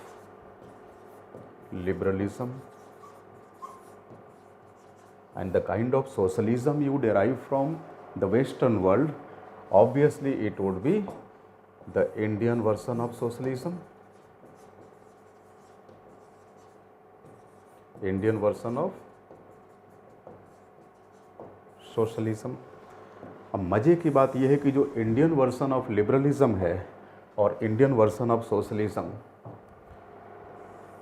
liberalism, and the kind of socialism you derive from the Western world, obviously it would be the Indian version of socialism. Indian version of socialism. अब मज़े की बात यह है कि जो Indian version of liberalism है और इंडियन वर्जन ऑफ सोशलिज्म,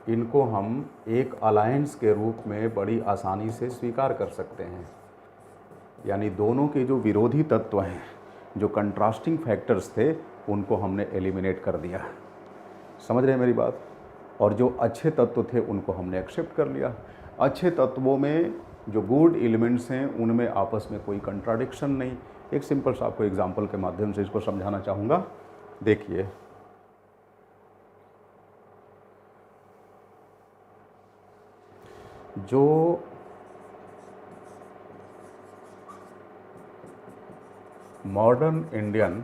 इनको हम एक अलायंस के रूप में बड़ी आसानी से स्वीकार कर सकते हैं। यानी दोनों के जो विरोधी तत्व हैं, जो कंट्रास्टिंग फैक्टर्स थे, उनको हमने एलिमिनेट कर दिया। समझ रहे हैं मेरी बात? और जो अच्छे तत्व थे उनको हमने एक्सेप्ट कर लिया। अच्छे तत्वों में जो गुड एलिमेंट्स हैं उनमें आपस में कोई कंट्राडिक्शन नहीं। एक सिंपल सा आपको एग्जांपल के माध्यम से इसको समझाना चाहूँगा। देखिए, जो मॉडर्न इंडियन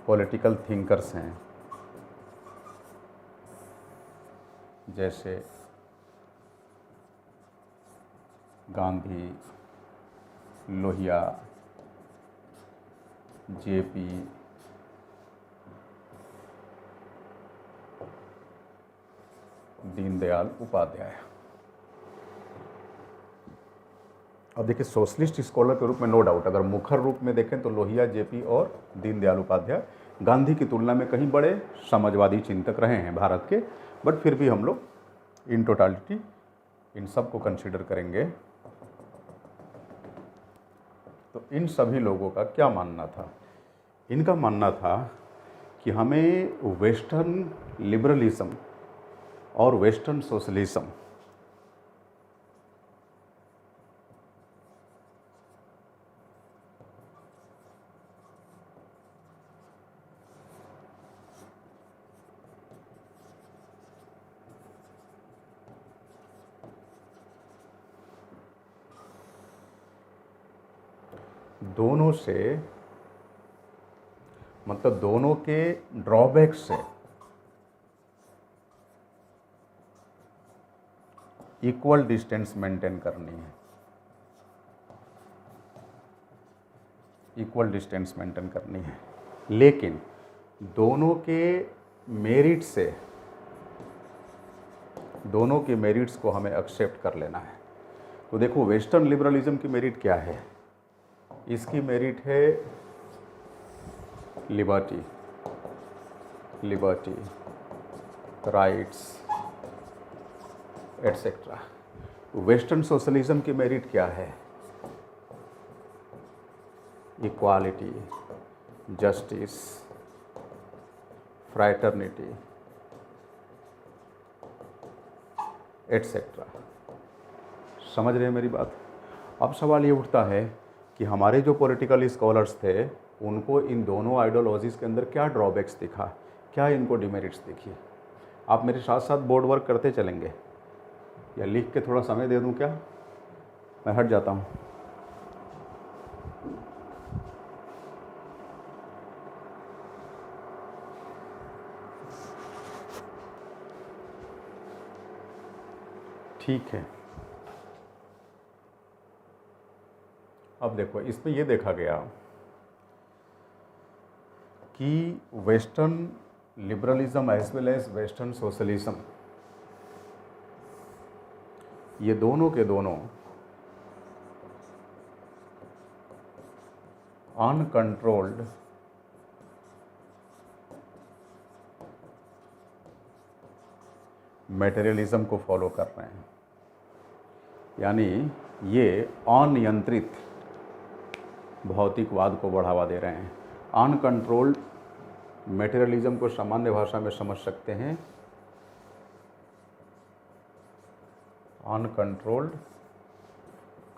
पॉलिटिकल थिंकर्स हैं, जैसे गांधी, लोहिया, जेपी, दीनदयाल उपाध्याय। अब देखिए, सोशलिस्ट स्कॉलर के रूप में नो डाउट अगर मुखर रूप में देखें तो लोहिया, जेपी और दीनदयाल उपाध्याय गांधी की तुलना में कहीं बड़े समाजवादी चिंतक रहे हैं भारत के, बट फिर भी हम लोग इन टोटालिटी इन सब को कंसिडर करेंगे। तो इन सभी लोगों का क्या मानना था? इनका मानना था कि हमें वेस्टर्न लिबरलिज्म और वेस्टर्न सोशलिज्म दोनों से, मतलब दोनों के ड्रॉबैक से इक्वल डिस्टेंस मेंटेन करनी है। इक्वल डिस्टेंस मेंटेन करनी है, लेकिन दोनों के मेरिट से, दोनों के मेरिट्स को हमें एक्सेप्ट कर लेना है। तो देखो, वेस्टर्न लिबरलिज्म की मेरिट क्या है? इसकी मेरिट है liberty, liberty, rights etcetera. Western socialism की मेरिट क्या है? Equality, justice, fraternity etcetera. समझ रहे हैं मेरी बात? अब सवाल ये उठता है कि हमारे जो पॉलिटिकल स्कॉलर्स थे उनको इन दोनों आइडियोलॉजीज़ के अंदर क्या ड्रॉबैक्स दिखा, क्या इनको डिमेरिट्स दिखी? आप मेरे साथ साथ बोर्ड वर्क करते चलेंगे या लिख के थोड़ा समय दे दूं क्या? मैं हट जाता हूं। ठीक है, अब देखो, इसमें ये देखा गया कि western liberalism as well as western socialism, ये दोनों के दोनों अनकंट्रोल्ड मटेरियलिज्म को फॉलो कर रहे हैं। यानी ये अनियंत्रित भौतिकवाद को बढ़ावा दे रहे हैं। अनकंट्रोल्ड मटेरियलिज्म को सामान्य भाषा में समझ सकते हैं अनकंट्रोल्ड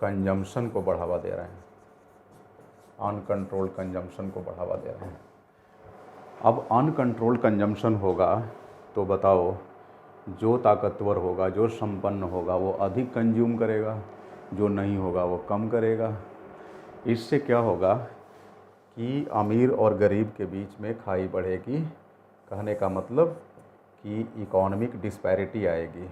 कंजम्पशन को बढ़ावा दे रहे हैं। अनकंट्रोल्ड कंजम्पशन को बढ़ावा दे रहे हैं। अब अनकंट्रोल्ड कंजम्पशन होगा तो बताओ, जो ताकतवर होगा, जो संपन्न होगा, वो अधिक कंज्यूम करेगा, जो नहीं होगा वो कम करेगा। इससे क्या होगा कि अमीर और गरीब के बीच में खाई बढ़ेगी। कहने का मतलब कि इकोनॉमिक डिस्पैरिटी आएगी।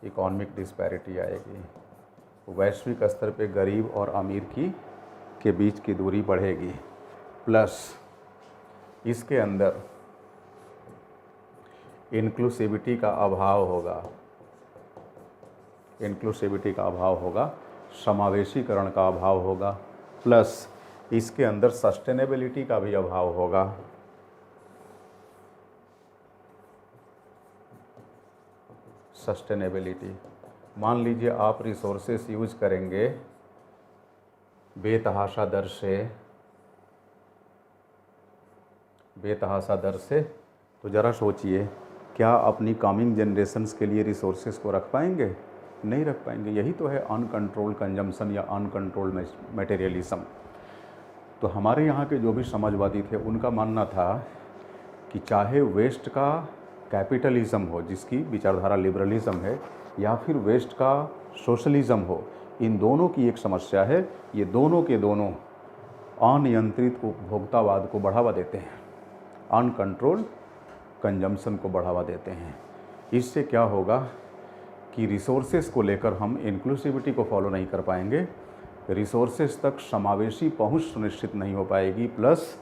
इकोनॉमिक डिस्पैरिटी आएगी। वैश्विक स्तर पे गरीब और अमीर के बीच की दूरी बढ़ेगी। प्लस इसके अंदर इंक्लूसिविटी का अभाव होगा, इंक्लूसिविटी का अभाव होगा, समावेशीकरण का अभाव होगा, प्लस इसके अंदर सस्टेनेबिलिटी का भी अभाव होगा। सस्टेनेबिलिटी, मान लीजिए आप रिसोर्सेस यूज करेंगे बेतहाशा दर से, तो ज़रा सोचिए क्या अपनी कमिंग जनरेशन्स के लिए रिसोर्सेज को रख पाएंगे? नहीं रख पाएंगे। यही तो है अनकंट्रोल्ड कंजम्पशन या अनकंट्रोल्ड मटेरियलिज्म। तो हमारे यहाँ के जो भी समाजवादी थे उनका मानना था कि चाहे वेस्ट का कैपिटलिज्म हो, जिसकी विचारधारा लिबरलिज्म है, या फिर वेस्ट का सोशलिज्म हो, इन दोनों की एक समस्या है, ये दोनों के दोनों अनियंत्रित उपभोक्तावाद को बढ़ावा देते हैं, अनकंट्रोल्ड कंजम्पशन को बढ़ावा देते हैं। इससे क्या होगा कि रिसोर्सेज को लेकर हम इंक्लूसिविटी को फॉलो नहीं कर पाएंगे, रिसोर्सेज तक समावेशी पहुंच सुनिश्चित नहीं हो पाएगी, प्लस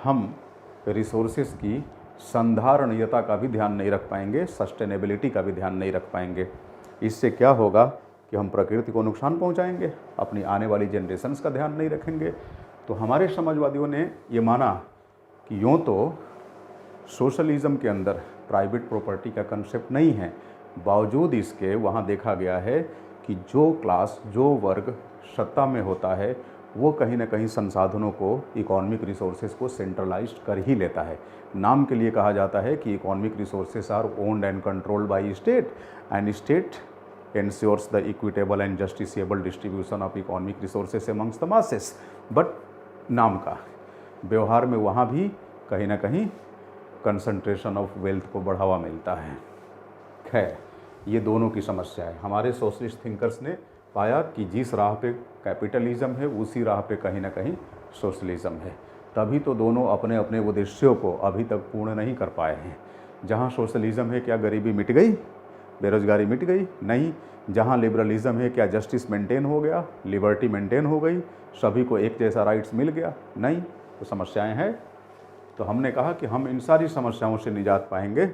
हम रिसोर्सेज की संधारणीयता का भी ध्यान नहीं रख पाएंगे, सस्टेनेबिलिटी का भी ध्यान नहीं रख पाएंगे। इससे क्या होगा कि हम प्रकृति को नुकसान पहुंचाएंगे, अपनी आने वाली जनरेशन्स का ध्यान नहीं रखेंगे। तो हमारे समाजवादियों ने ये माना कि यूँ तो सोशलिज्म के अंदर प्राइवेट प्रॉपर्टी का कंसेप्ट नहीं है, बावजूद इसके वहाँ देखा गया है कि जो क्लास, जो वर्ग सत्ता में होता है वो कहीं ना कहीं संसाधनों को, इकोनॉमिक रिसोर्सेज को सेंट्रलाइज्ड कर ही लेता है। नाम के लिए कहा जाता है कि economic resources are owned and controlled by state and state ensures the equitable and justiciable distribution of economic resources amongst the masses। But नाम का, व्यवहार में वहाँ भी कहीं ना कहीं कंसंट्रेशन ऑफ वेल्थ को बढ़ावा मिलता है। खैर, ये दोनों की समस्या है। हमारे सोशलिस्ट थिंकर्स ने पाया कि जिस राह पे कैपिटलिज्म है उसी राह पे कहीं ना कहीं सोशलिज्म है, तभी तो दोनों अपने अपने उद्देश्यों को अभी तक पूर्ण नहीं कर पाए हैं। जहाँ सोशलिज्म है क्या गरीबी मिट गई, बेरोजगारी मिट गई? नहीं। जहाँ लिबरलिज्म है क्या जस्टिस मेंटेन हो गया, लिबर्टी मेंटेन हो गई, सभी को एक जैसा राइट्स मिल गया? नहीं। तो समस्याएं हैं। तो हमने कहा कि हम इन सारी समस्याओं से निजात पाएंगे,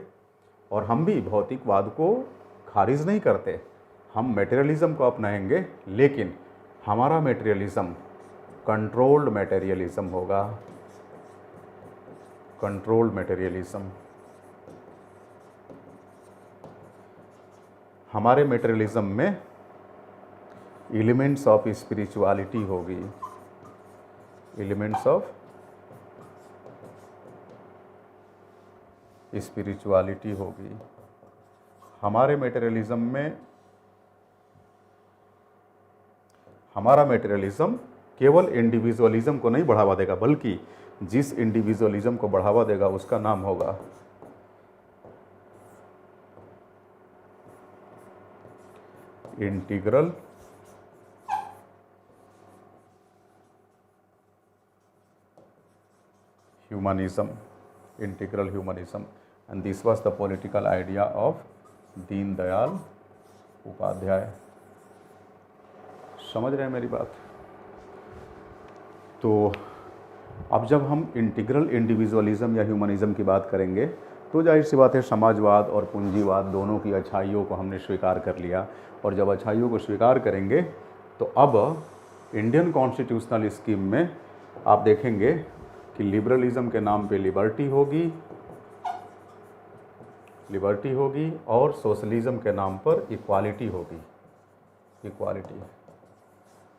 और हम भी भौतिकवाद को खारिज नहीं करते, हम मटेरियलिज्म को अपनाएंगे, लेकिन हमारा मटेरियलिज्म कंट्रोल्ड मटेरियलिज्म होगा, कंट्रोल्ड मटेरियलिज्म। हमारे मटेरियलिज्म में एलिमेंट्स ऑफ स्पिरिचुअलिटी होगी, एलिमेंट्स ऑफ स्पिरिचुअलिटी होगी। हमारे मटेरियलिज्म में हमारा मटेरियलिज्म केवल इंडिविजुअलिज्म को नहीं बढ़ावा देगा, बल्कि जिस इंडिविजुअलिज्म को बढ़ावा देगा उसका नाम होगा integral humanism, integral humanism. And this was the political idea of Deendayal Upadhyay. समझ रहे हैं मेरी बात? तो अब जब हम इंटीग्रल इंडिविजुअलिज्म या ह्यूमनिज्म की बात करेंगे तो जाहिर सी बात है समाजवाद और पूंजीवाद दोनों की अच्छाइयों को हमने स्वीकार कर लिया, और जब अच्छाइयों को स्वीकार करेंगे तो अब इंडियन कॉन्स्टिट्यूशनल स्कीम में आप देखेंगे कि लिबरलिज्म के नाम पे लिबर्टी होगी और सोशलिज्म के नाम पर इक्वालिटी होगी, इक्वालिटी,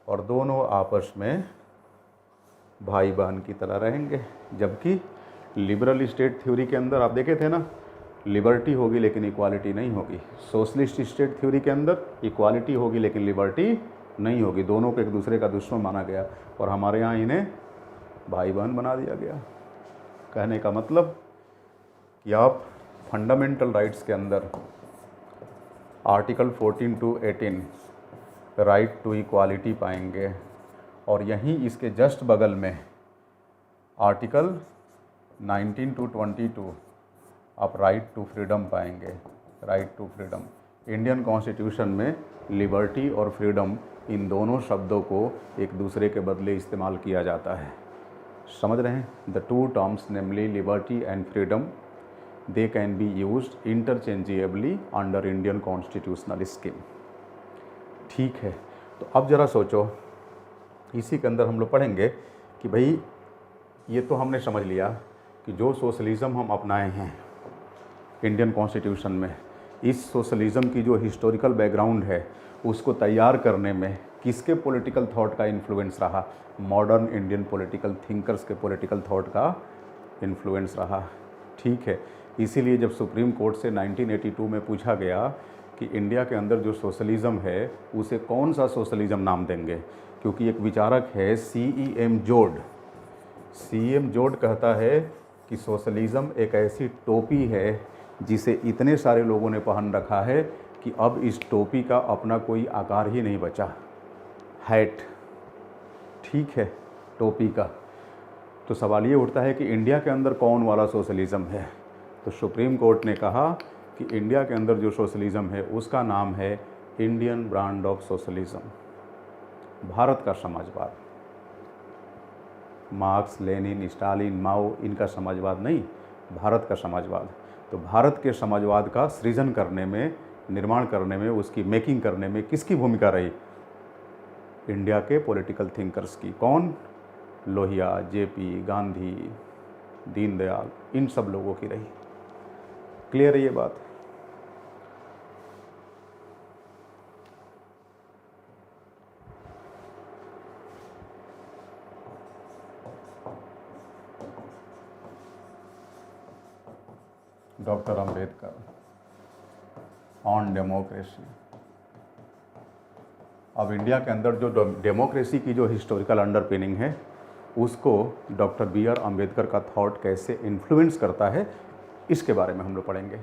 और दोनों आपस में भाई बहन की तरह रहेंगे। जबकि लिबरल स्टेट थ्योरी के अंदर आप देखे थे ना, लिबर्टी होगी लेकिन इक्वालिटी नहीं होगी। सोशलिस्ट स्टेट थ्योरी के अंदर इक्वालिटी होगी लेकिन लिबर्टी नहीं होगी, दोनों को एक दूसरे का दुश्मन माना गया, और हमारे यहाँ इन्हें भाई बहन बना दिया गया। कहने का मतलब कि आप फंडामेंटल राइट्स के अंदर article 14 to 18 right to equality पाएंगे, और यहीं इसके जस्ट बगल में आर्टिकल 19 to 22 आप राइट टू फ्रीडम पाएंगे, right to freedom. Indian constitution में लिबर्टी और फ्रीडम इन दोनों शब्दों को एक दूसरे के बदले इस्तेमाल किया जाता है। समझ रहे हैं? The two terms namely liberty and freedom they can be used interchangeably under Indian constitutional scheme. ठीक है, तो अब ज़रा सोचो, इसी के अंदर हम लोग पढ़ेंगे कि भाई ये तो हमने समझ लिया कि जो सोशलिज़म हम अपनाए हैं इंडियन कॉन्स्टिट्यूशन में, इस सोशलिज़म की जो हिस्टोरिकल बैकग्राउंड है उसको तैयार करने में किसके पॉलिटिकल थॉट का इन्फ्लुएंस रहा? मॉडर्न इंडियन पॉलिटिकल थिंकर्स के पॉलिटिकल थॉट का इन्फ्लुएंस रहा। ठीक है, इसीलिए जब सुप्रीम कोर्ट से 1982 में पूछा गया कि इंडिया के अंदर जो सोशलिज़म है उसे कौन सा सोशलिज़म नाम देंगे, क्योंकि एक विचारक है CEM जोड। CEM जोड कहता है कि सोशलिज़म एक ऐसी टोपी है जिसे इतने सारे लोगों ने पहन रखा है कि अब इस टोपी का अपना कोई आकार ही नहीं बचा। हैट, ठीक है, टोपी का। तो सवाल ये उठता है कि इंडिया के अंदर कौन वाला सोशलिज़म है? तो सुप्रीम कोर्ट ने कहा कि इंडिया के अंदर जो सोशलिज़म है उसका नाम है Indian brand of socialism, Bharat का समाजवाद। मार्क्स, लेनिन, स्टालिन, माओ, इनका समाजवाद नहीं, भारत का समाजवाद। तो भारत के समाजवाद का सृजन करने में, निर्माण करने में, उसकी मेकिंग करने में किसकी भूमिका रही? इंडिया के पॉलिटिकल थिंकर्स की। कौन? लोहिया, JP, गांधी, दीनदयाल, इन सब लोगों की रही। क्लियर है ये बात? Doctor Ambedkar on democracy. अब इंडिया के अंदर जो डेमोक्रेसी की जो हिस्टोरिकल अंडरपिनिंग है उसको डॉक्टर BR अम्बेडकर का थॉट कैसे इन्फ्लुएंस करता है, इसके बारे में हम लोग पढ़ेंगे।